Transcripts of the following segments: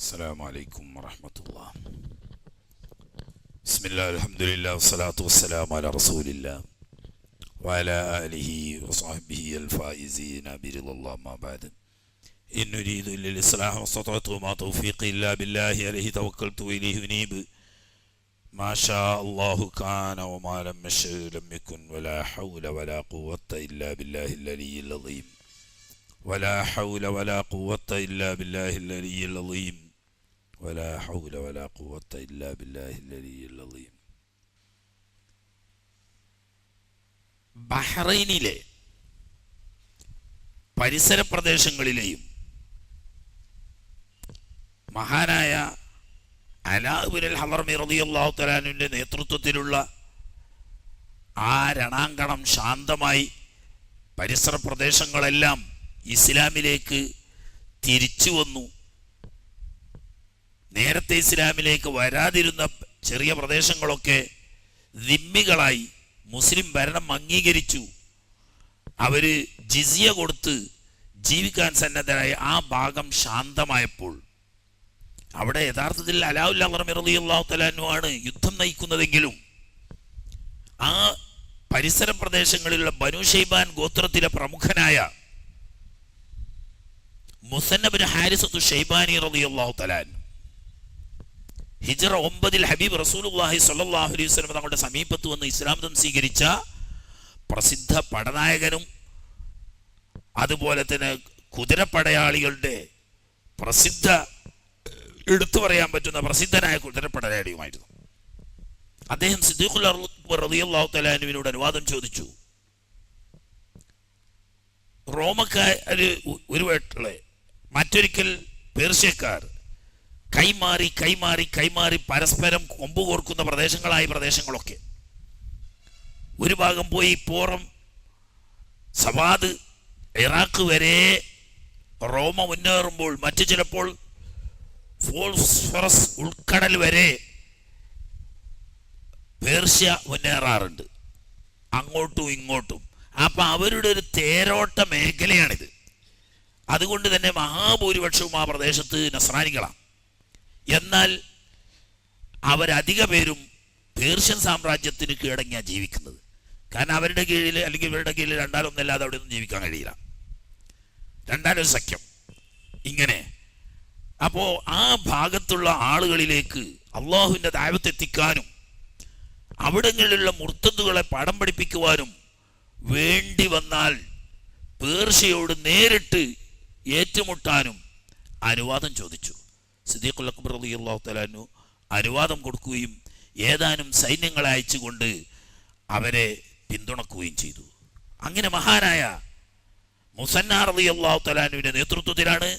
السلام عليكم ورحمة الله. بسم الله الحمد لله والصلاة والسلام على رسول الله وعلى آله وصحبه الفائزين برضا الله. ما بعد إن نريد إلا الإصلاح ما استطعت وما توفيقي إلا بالله عليه توكلت وإليه أنيب. ما شاء الله كان وما لم يشأ لم يكن ولا حول ولا قوة إلا بالله العلي العظيم. ولا حول ولا قوة إلا بالله العلي العظيم. ولا حول ولا قوة إلا بالله العلي العظيم. ബഹ്റൈനിലെ പരിസര പ്രദേശങ്ങളിലെയും മഹാനായ അലാ ഇബ്നുൽ ഹളർമി റളിയല്ലാഹു തആല അൻഹുവിന്റെ നേതൃത്വത്തിലുള്ള ആ രണാങ്കണം ശാന്തമായി പരിസര പ്രദേശങ്ങളെല്ലാം ഇസ്ലാമിലേക്ക് തിരിച്ചു വന്നു. നേരത്തെ ഇസ്ലാമിലേക്ക് വരാതിരുന്ന ചെറിയ പ്രദേശങ്ങളൊക്കെ ദിമ്മികളായി മുസ്ലിം ഭരണം അംഗീകരിച്ചു. അവര് ജിസിയ കൊടുത്ത് ജീവിക്കാൻ സന്നദ്ധരായ ആ ഭാഗം ശാന്തമായപ്പോൾ അവിടെ യഥാർത്ഥത്തിൽ അലാഉൽ ഹളർമി റളിയല്ലാഹു തആല അൻഹു ആണ് യുദ്ധം നയിക്കുന്നതെങ്കിലും ആ പരിസര പ്രദേശങ്ങളിലുള്ള ബനൂ ഷൈബാൻ ഗോത്രത്തിലെ പ്രമുഖനായ മുസന്ന ബിൻ ഹാരിസത്തു ഷൈബാനി റളിയല്ലാഹു തആല ഹിജ്റ 9 ഹബീബ് റസൂലുള്ളാഹി സ്വല്ലല്ലാഹു അലൈഹി വസല്ലം തങ്ങളുടെ സമീപത്ത് വന്ന് ഇസ്ലാം മതം സ്വീകരിച്ച പ്രസിദ്ധ പടനായകനും അതുപോലെ തന്നെ കുതിരപ്പടയാളികളുടെ പ്രസിദ്ധ എടുത്തു പറയാൻ പറ്റുന്ന പ്രസിദ്ധനായ കുതിരപ്പടയാളിയുമായിരുന്നു. അദ്ദേഹം സിദ്ദീഖുൽ അക്ബർ റളിയല്ലാഹു തആല അൻഹുവിനോട് അനുവാദം ചോദിച്ചു. റോമക്കാര് ഒരു വീട്ടിലെ മറ്റൊരിക്കൽ പേർഷ്യക്കാർ കൈമാറി കൈമാറി കൈമാറി പരസ്പരം കൊമ്പ് കോർക്കുന്ന പ്രദേശങ്ങളൊക്കെ ഒരു ഭാഗം പോയി പോറം സവാദ് ഇറാഖ് വരെ റോമ മുന്നേറുമ്പോൾ മറ്റു ചിലപ്പോൾ ഫോൾസ്ഫറസ് ഉൾക്കടൽ വരെ പേർഷ്യ മുന്നേറാറുണ്ട്, അങ്ങോട്ടും ഇങ്ങോട്ടും. അപ്പൊ അവരുടെ ഒരു തേരോട്ട മേഖലയാണിത്. അതുകൊണ്ട് തന്നെ മഹാഭൂരിപക്ഷവും ആ പ്രദേശത്ത് നസ്രാനികളാണ്. എന്നാൽ അവരധിക പേരും പേർഷ്യൻ സാമ്രാജ്യത്തിന് കീഴടങ്ങിയാണ് ജീവിക്കുന്നത്. കാരണം അവരുടെ കീഴിൽ അല്ലെങ്കിൽ ഇവരുടെ കീഴിൽ രണ്ടാലൊന്നല്ലാതെ അവിടെ ഒന്നും ജീവിക്കാൻ കഴിയില്ല. രണ്ടാലൊരു സഖ്യം ഇങ്ങനെ. അപ്പോൾ ആ ഭാഗത്തുള്ള ആളുകളിലേക്ക് അള്ളാഹുവിൻ്റെ ദഅവത്ത് എത്തിക്കാനും അവിടങ്ങളിലുള്ള മുർത്തദുകളെ പാഠം പഠിപ്പിക്കുവാനും വേണ്ടി വന്നാൽ പേർഷ്യയോട് നേരിട്ട് ഏറ്റുമുട്ടാനും അനുവാദം ചോദിച്ചു. സിദ്ദീഖുൽ അക്ബർ റളിയല്ലാഹു തആല അൻഹു അനുവാദം കൊടുക്കുകയും ഏതാനും സൈന്യങ്ങളെ അയച്ചുകൊണ്ട് അവരെ പിന്തുണക്കുകയും ചെയ്തു. അങ്ങനെ മഹാനായ മുസന്ന റളിയല്ലാഹു തആല അൻഹുവിന്റെ നേതൃത്വത്തിലാണ്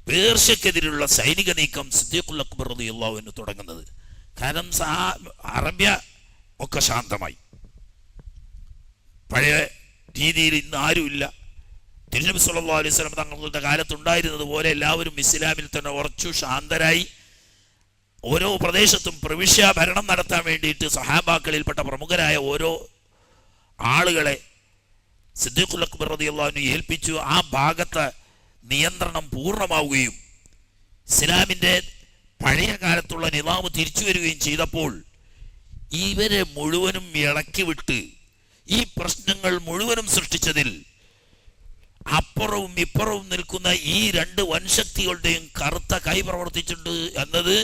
പേർഷ്യക്കെതിരെയുള്ള സൈനിക നീക്കം സിദ്ദീഖുൽ അക്ബർ റളിയല്ലാഹു അൻഹു തുടങ്ങുന്നത്. കാരണം അറബ്യ ഒക്കെ ശാന്തമായി, പഴയ രീതിയിൽ ഇന്ന് ആരുമില്ല. തിരുനബി സല്ലല്ലാഹു അലൈഹി വസല്ലം തങ്ങളുടെ കാലത്തുണ്ടായിരുന്നത് പോലെ എല്ലാവരും ഇസ്ലാമിൽ തന്നെ ഉറച്ചു ശാന്തരായി ഓരോ പ്രദേശത്തും പ്രവിശ്യ ഭരണം നടത്താൻ വേണ്ടിയിട്ട് സഹാബാക്കളിൽപ്പെട്ട പ്രമുഖരായ ഓരോ ആളുകളെ സിദ്ദീഖുൽ അക്ബർ റളിയല്ലാഹു അൻഹു ഏൽപ്പിച്ചു. ആ ഭാഗത്തെ നിയന്ത്രണം പൂർണ്ണമാവുകയും ഇസ്ലാമിൻ്റെ പഴയ കാലത്തുള്ള നിലാമ് തിരിച്ചു വരികയും ചെയ്തപ്പോൾ ഇവരെ മുഴുവനും ഇളക്കി വിട്ട് ഈ പ്രശ്നങ്ങൾ മുഴുവനും സൃഷ്ടിച്ചതിൽ അപ്പുറവും ഇപ്പുറവും നിൽക്കുന്ന ഈ രണ്ട് വൻശക്തികളുടെയും കറുത്ത കൈ പ്രവർത്തിച്ചിട്ടുണ്ട് എന്നത്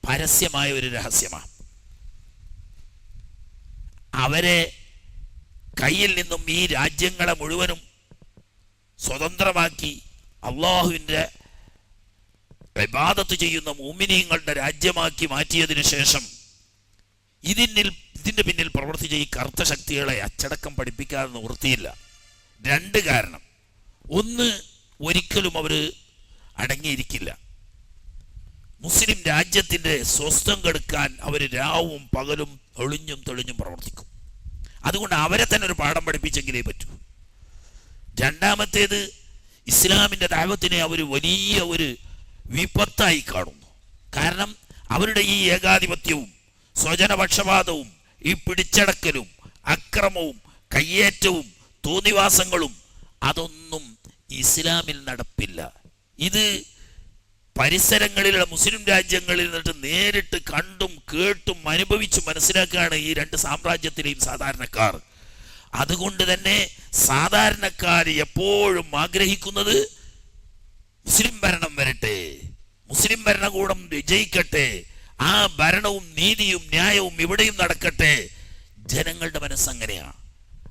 പരസ്യമായ ഒരു രഹസ്യമാണ്. അവരെ കയ്യിൽ നിന്നും ഈ രാജ്യങ്ങളെ മുഴുവനും സ്വതന്ത്രമാക്കി അള്ളാഹുവിൻ്റെ ഇബാദത്ത് ചെയ്യുന്ന മുഅ്മിനീങ്ങളുടെ രാജ്യമാക്കി മാറ്റിയതിനു ശേഷം ഇതിൻ്റെ പിന്നിൽ പ്രവർത്തിച്ച ഈ കറുത്ത ശക്തികളെ അച്ചടക്കം പഠിപ്പിക്കാതെ നിവൃത്തിയില്ല. രണ്ട് കാരണം. ഒന്ന്, ഒരിക്കലും അവർ അടങ്ങിയിരിക്കില്ല. മുസ്ലിം രാജ്യത്തിൻ്റെ സ്വസ്ഥം കെടുക്കാൻ അവർ രാവും പകലും ഒളിഞ്ഞും തെളിഞ്ഞും പ്രവർത്തിക്കും. അതുകൊണ്ട് അവരെ തന്നെ ഒരു പാഠം പഠിപ്പിച്ചെങ്കിലേ പറ്റൂ. രണ്ടാമത്തേത്, ഇസ്ലാമിൻ്റെ ദഅവത്തിനെ അവർ വലിയ ഒരു വിപത്തായി കാണുന്നു. കാരണം അവരുടെ ഈ ഏകാധിപത്യവും സ്വജനപക്ഷപാതവും ഈ പിടിച്ചടക്കലും അക്രമവും കയ്യേറ്റവും തോന്നിവാസങ്ങളും അതൊന്നും ഇസ്ലാമിൽ നടപ്പില്ല. ഇത് പരിസരങ്ങളിലുള്ള മുസ്ലിം രാജ്യങ്ങളിൽ നിന്നിട്ട് നേരിട്ട് കണ്ടും കേട്ടും അനുഭവിച്ചും മനസ്സിലാക്കുകയാണ് ഈ രണ്ട് സാമ്രാജ്യത്തിലെയും സാധാരണക്കാർ. അതുകൊണ്ട് തന്നെ സാധാരണക്കാർ എപ്പോഴും ആഗ്രഹിക്കുന്നത് മുസ്ലിം ഭരണം വരട്ടെ, മുസ്ലിം ഭരണകൂടം വിജയിക്കട്ടെ, ആ ഭരണവും നീതിയും ന്യായവും ഇവിടെയും നടക്കട്ടെ. ജനങ്ങളുടെ മനസ്സങ്ങനെയാണ്.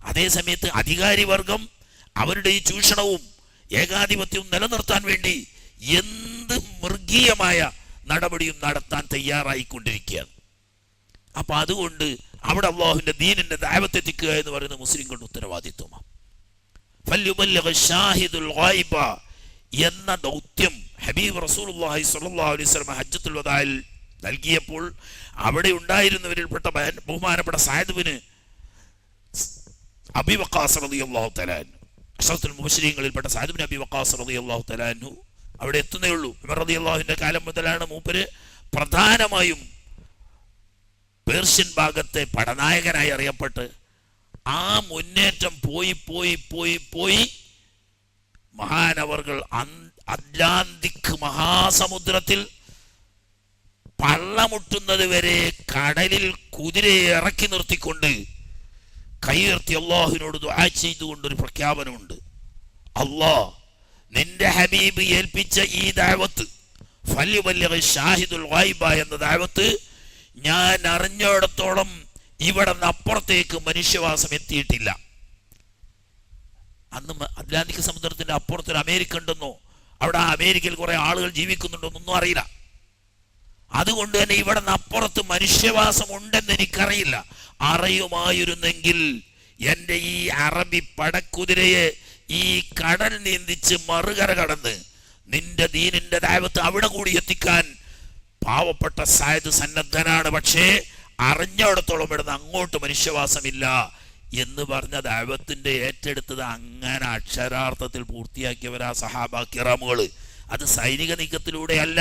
അതേ സമയത്ത് അധികാരി വർഗം അവരുടെ ഈ ചൂഷണവും ഏകാധിപത്യവും നിലനിർത്താൻ വേണ്ടി എന്ത് മൃഗീയമായ നടപടിയും നടത്താൻ തയ്യാറായിക്കൊണ്ടിരിക്കുകയാണ്. അപ്പൊ അതുകൊണ്ട് അവിടെ അള്ളാഹുവിന്റെ ദീനിന്റെ ദഅവത്തെത്തിക്കുക എന്ന് പറയുന്നത് മുസ്ലിങ്ങളുടെ ഉത്തരവാദിത്വമാണ്. എന്ന ദൗത്യം ഹബീബ് റസൂലുള്ളാഹി സ്വല്ലല്ലാഹു അലൈഹി വസല്ലം ഹജ്ജത്തുൽ വദാഇൽ നൽകിയപ്പോൾ അവിടെ ഉണ്ടായിരുന്നവരിൽപ്പെട്ട ബഹുമാനപ്പെട്ട സഅദ് ബിൻ അബി വഖാസ് റളിയല്ലാഹു തആല അൻഹു, അശ്റഫുൽ മുബശ്ശിരീങ്ങളിൽപ്പെട്ട സഅദ് ബിൻ അബി വഖാസ് റളിയല്ലാഹു തആല അൻഹു അവിടെ എത്തുന്നേ ഉള്ളൂ. ഉമർ റളിയല്ലാഹുവിന്റെ കാലം മുതലാണ് മൂപ്പര് പ്രധാനമായും പേർഷ്യൻ ഭാഗത്തെ പടനായകനായി അറിയപ്പെട്ട് ആ മുന്നേറ്റം പോയി പോയി പോയി പോയി മഹാനവർകൾ അറ്റ്ലാന്തിക് മഹാസമുദ്രത്തിൽ പള്ളമുട്ടുന്നത് വരെ കടലിൽ കുതിരയെ ഇറക്കി നിർത്തിക്കൊണ്ട് കൈയുയർത്തി അള്ളാഹുവിനോട് ദുആ ചെയ്തുകൊണ്ടൊരു പ്രഖ്യാപനമുണ്ട്. അല്ലാഹ് നിന്റെ ഹബീബ് ഏൽപ്പിച്ച ഈ ദഅവത്ത് ഫല്യുബല്ലിഗ ഷാഹിദുൽ ഗൈബ എന്ന ദഅവത്ത് ഞാൻ അറിഞ്ഞിടത്തോളം ഇവിടെ നിന്ന് അപ്പുറത്തേക്ക് മനുഷ്യവാസം എത്തിയിട്ടില്ല. അന്ന് അറ്റ്ലാന്റിക് സമുദ്രത്തിന്റെ അപ്പുറത്തൊരു അമേരിക്ക ഉണ്ടെന്നോ അവിടെ അമേരിക്കയിൽ കുറെ ആളുകൾ ജീവിക്കുന്നുണ്ടോ എന്നൊന്നും അറിയില്ല. അതുകൊണ്ട് തന്നെ ഇവിടെ നിന്ന് അപ്പുറത്ത് മനുഷ്യവാസം ഉണ്ടെന്ന് എനിക്കറിയില്ല. അറിയുമായിരുന്നെങ്കിൽ എൻ്റെ ഈ അറബി പടക്കുതിരയെ ഈ കടൽ നീന്തിച്ച് മറുകര കടന്ന് നിന്റെ ദീനിന്റെ ദഅവത്ത് അവിടെ കൂടി എത്തിക്കാൻ പാവപ്പെട്ട സഅദ് സന്നദ്ധനാണ്. പക്ഷേ അറിഞ്ഞിടത്തോളം ഇവിടുന്ന് അങ്ങോട്ട് മനുഷ്യവാസമില്ല എന്ന് പറഞ്ഞ ദഅവത്തിന്റെ ഏറ്റെടുത്തത് അങ്ങനെ അക്ഷരാർത്ഥത്തിൽ പൂർത്തിയാക്കിയവരാ സഹാബാ കിറാമുകൾ. അത് സൈനിക നീക്കത്തിലൂടെയല്ല,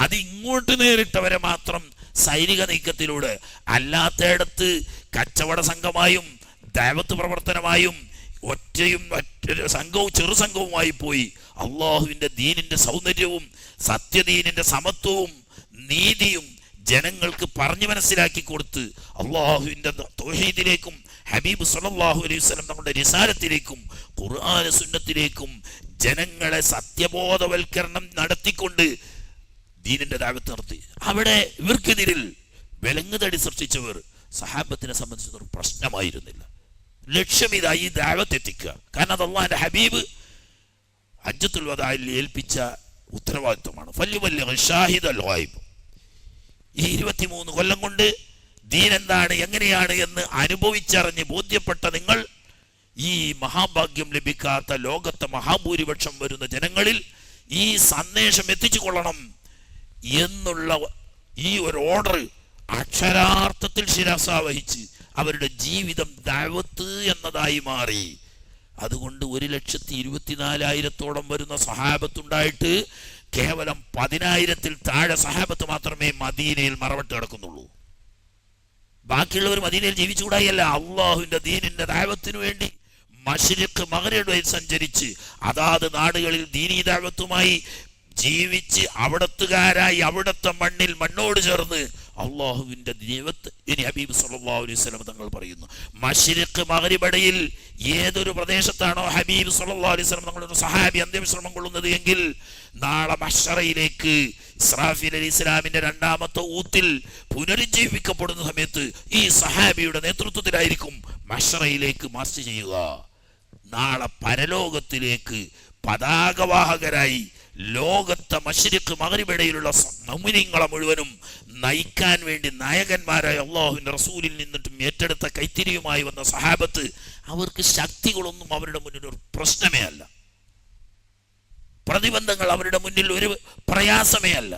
അത് ഇങ്ങോട്ട് നേരിട്ടവരെ മാത്രം സൈനിക നീക്കത്തിലൂടെ. അല്ലാത്തയിടത്ത് കച്ചവട സംഘമായും ദഅവത്ത് പ്രവർത്തനമായും ഒറ്റയും സംഘവും ചെറു സംഘവുമായി പോയി അള്ളാഹുവിന്റെ ദീനിന്റെ സൗന്ദര്യവും സത്യദീനിന്റെ സമത്വവും നീതിയും ജനങ്ങൾക്ക് പറഞ്ഞു മനസ്സിലാക്കി കൊടുത്ത് അള്ളാഹുവിന്റെ തൗഹീദിലേക്കും ഹബീബ് സല്ലല്ലാഹു അലൈഹി വസല്ലം നമ്മുടെ റിസാലത്തിലേക്കും ഖുർആൻ സുന്നത്തിലേക്കും ജനങ്ങളെ സത്യബോധവൽക്കരണം നടത്തിക്കൊണ്ട് ദീനിന്റെ ദഅവത്ത് നടത്തി. അവിടെ ഇവർക്കെതിരിൽ വിലങ്ങുതടി സൃഷ്ടിച്ചവർ സഹാബത്തിനെ സംബന്ധിച്ചൊരു പ്രശ്നമായിരുന്നില്ല. ലക്ഷ്യം ഇതാ, ഈ ദഅവത്ത് എത്തിക്കുക. കാരണം അത് അല്ലാഹുവിന്റെ ഹബീബ് ഹജ്ജത്തുൽ വദാഇൽ ഏൽപ്പിച്ച ഉത്തരവാദിത്വമാണ്. ഫല്യുബല്ലിഗ ഷാഹിദുൽ ഗൈബ്. ഈ 23 കൊല്ലം കൊണ്ട് ദീൻ എന്താണ് എങ്ങനെയാണ് എന്ന് അനുഭവിച്ചറിഞ്ഞ് ബോധ്യപ്പെട്ട നിങ്ങൾ ഈ മഹാഭാഗ്യം ലഭിക്കാത്ത ലോകത്തെ മഹാഭൂരിപക്ഷം വരുന്ന ജനങ്ങളിൽ ഈ സന്ദേശം എത്തിച്ചു കൊള്ളണം എന്നുള്ള ഈ ഒരു ഓർഡർ അക്ഷരാർത്ഥത്തിൽ ശിരസാവഹിച്ച് അവരുടെ ജീവിതം ദഅവത്ത് എന്നതായി മാറി. അതുകൊണ്ട് 1,24,000 വരുന്ന സഹാബത്തുണ്ടായിട്ട് കേവലം 10,000 താഴെ സഹാബത്ത് മാത്രമേ മദീനയിൽ മറവട്ട് കിടക്കുന്നുള്ളൂ. ബാക്കിയുള്ളവർ മദീനയിൽ ജീവിച്ചുകൂടായല്ല, അള്ളാഹുവിന്റെ ദീനിന്റെ ദഅവത്തിനു വേണ്ടി മശ്രിഖ് മഗ്രിബ് സഞ്ചരിച്ച് അതാത് നാടുകളിൽ ദീനീ ദഅവത്തുമായി ജീവിച്ച് അവിടത്തുകാരായി അവിടത്തെ മണ്ണിൽ മണ്ണോട് ചേർന്ന് അള്ളാഹുവിന്റെ ദൈവത്ത്. ഇനി ഹബീബ് സല്ലല്ലാഹു അലൈഹി വസല്ലം തങ്ങൾ പറയുന്നു, മശ്രിഖ് മഗ്രിബിടയിൽ ഏതൊരു പ്രദേശത്താണോ ഹബീബ് സല്ലല്ലാഹു അലൈഹി വസല്ലം തങ്ങളുടെ സഹാബി അന്ത്യവിശ്രമം കൊള്ളുന്നത് എങ്കിൽ നാളെ മഹ്ശറയിലേക്ക് ഇസ്രാഫീൽ അലൈഹിസ്സലാമിന്റെ 2ാമത്തെ ഊത്തിൽ പുനരുജ്ജീവിക്കപ്പെടുന്ന സമയത്ത് ഈ സഹാബിയുടെ നേതൃത്വത്തിലായിരിക്കും മഹ്ശറയിലേക്ക് മാർച്ച് ചെയ്യുക. നാളെ പരലോകത്തിലേക്ക് പതാകവാഹകരായി ലോകത്തെ മശ്രിഖ് മഗ്രിബിടയിലുള്ള മുഅ്മിനീങ്ങളെ മുഴുവനും നയിക്കാൻ വേണ്ടി നായകന്മാരായ അള്ളാഹുവിന്റെ റസൂലിൽ നിന്നിട്ടും ഏറ്റെടുത്ത കൈത്തിരിയുമായി വന്ന സഹാബത്ത്, അവർക്ക് ശക്തികളൊന്നും അവരുടെ മുന്നിൽ ഒരു പ്രശ്നമേ അല്ല, പ്രതിബന്ധങ്ങൾ അവരുടെ മുന്നിൽ ഒരു പ്രയാസമേ അല്ല.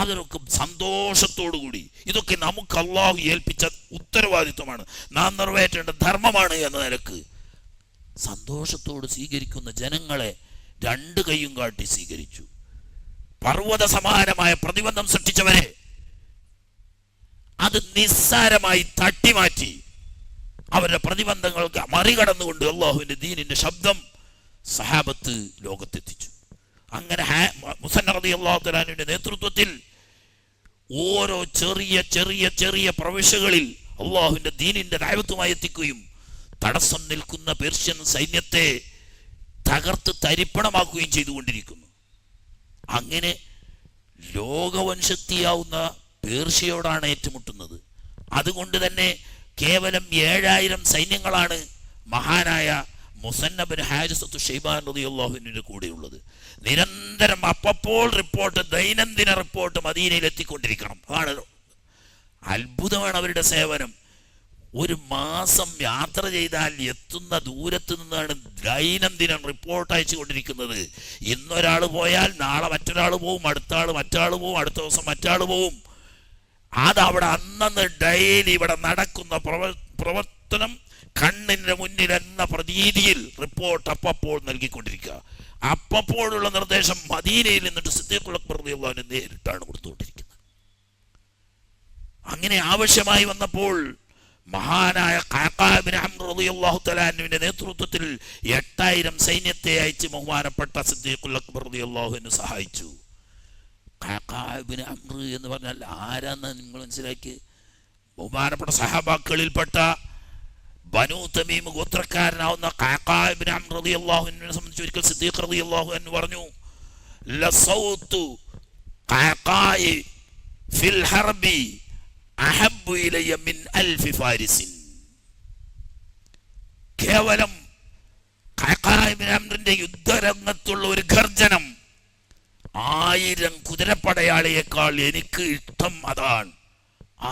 അതൊക്കെ സന്തോഷത്തോടുകൂടി, ഇതൊക്കെ നമുക്ക് അള്ളാഹു ഏൽപ്പിച്ച ഉത്തരവാദിത്വമാണ്, നാം നിറവേറ്റേണ്ട ധർമ്മമാണ് എന്ന നിലക്ക് സന്തോഷത്തോട് സ്വീകരിക്കുന്ന ജനങ്ങളെ 2 കൈയും കാട്ടി സ്വീകരിച്ചു. പർവ്വത സമാനമായ പ്രതിബന്ധം സൃഷ്ടിച്ചവരെ അത് നിസ്സാരമായി തട്ടിമാറ്റി അവരുടെ പ്രതിബന്ധങ്ങൾക്ക് മറികടന്നുകൊണ്ട് അള്ളാഹുവിന്റെ ദീനിന്റെ ശബ്ദം സഹാബത്ത് ലോകത്തെത്തിച്ചു. അങ്ങനെ മുസന്നഫ് റളിയല്ലാഹു തആല അൻഹുവിന്റെ നേതൃത്വത്തിൽ ഓരോ ചെറിയ ചെറിയ ചെറിയ പ്രവിശ്യകളിൽ അള്ളാഹുവിന്റെ ദീനിന്റെ ദഅവത്തുമായി എത്തിക്കുകയും തടസ്സം നിൽക്കുന്ന പേർഷ്യൻ സൈന്യത്തെ തകർത്ത് തരിപ്പണമാക്കുകയും ചെയ്തുകൊണ്ടിരിക്കുന്നു. അങ്ങനെ ലോകവൻശക്തിയാവുന്ന പേർഷ്യയോടാണ് ഏറ്റുമുട്ടുന്നത്. അതുകൊണ്ട് തന്നെ കേവലം 7000 സൈന്യങ്ങളാണ് മഹാനായ മുസന്ന ബിൻ ഹാരിസത്തു ഷൈബാൻ റളിയല്ലാഹു അൻഹുവിന്റെ കൂടെയുള്ളത്. നിരന്തരം അപ്പപ്പോൾ റിപ്പോർട്ട്, ദൈനംദിന റിപ്പോർട്ട് മദീനയിൽ എത്തിക്കൊണ്ടിരിക്കണം. അതാണ് അത്ഭുതമാണ് അവരുടെ സേവനം. ഒരു മാസം യാത്ര ചെയ്താൽ എത്തുന്ന ദൂരത്ത് നിന്നാണ് ദൈനംദിനം റിപ്പോർട്ട് അയച്ചു കൊണ്ടിരിക്കുന്നത്. ഇന്നൊരാൾ പോയാൽ നാളെ മറ്റൊരാൾ പോവും, അടുത്ത ആൾ മറ്റാൾ പോവും, അടുത്ത ദിവസം മറ്റാൾ പോവും. അതവിടെ അന്നന്ന് ഡെയിലി ഇവിടെ നടക്കുന്ന പ്രവർത്തനം കണ്ണിന്റെ മുന്നിൽ എന്ന പ്രതീതിയിൽ റിപ്പോർട്ട് അപ്പപ്പോൾ നൽകിക്കൊണ്ടിരിക്കുക. അപ്പപ്പോഴുള്ള നിർദ്ദേശം മദീനയിൽ നിന്നിട്ട് സിദ്ദീഖുൽ അക്ബർ റളിയല്ലാഹു അൻഹു നേരിട്ടാണ് കൊടുത്തുകൊണ്ടിരിക്കുന്നത്. അങ്ങനെ ആവശ്യമായി വന്നപ്പോൾ മഹാനായ ഖഅഖാ ഇബ്നു അംർ റളിയല്ലാഹു തആല അൻഹുവിന്റെ നേതൃത്വത്തിൽ 8000 സൈന്യത്തെ അയച്ച് ബഹുമാനപ്പെട്ട സിദ്ദീഖുൽ അക്ബർ റളിയല്ലാഹു അൻഹു സഹായിച്ചു. ഖഅഖാ ഇബ്നു അംർ എന്ന് പറഞ്ഞാൽ ആരാന്ന് നിങ്ങൾ മനസ്സിലാക്കി? ബഹുമാനപ്പെട്ട സഹാബാക്കളിൽപ്പെട്ട ബനൂ തമീം ഗോത്രക്കാരനാവുന്ന ഖഅഖാ ഇബ്നു അംർ റളിയല്ലാഹു അൻഹുവിനെ സംബന്ധിച്ച് ഒരിക്കൽ സിദ്ദീഖ് റളിയല്ലാഹു അൻഹു പറഞ്ഞു, ലസൗതു ഖഅഖാഇ ഫിൽ ഹർബി അഹബ്ബു ഇലയ്യ മിൻ അൽഫി ഫാരിസിൻ. കേവലം ഖഅഖാ ഇബ്നു അംറിന്റെ യുദ്ധരംഗത്തുള്ള ഒരു ഗർജനം 1000 കുതിരപ്പടയാളിയേക്കാൾ എനിക്ക് ഇഷ്ടം അതാണ്.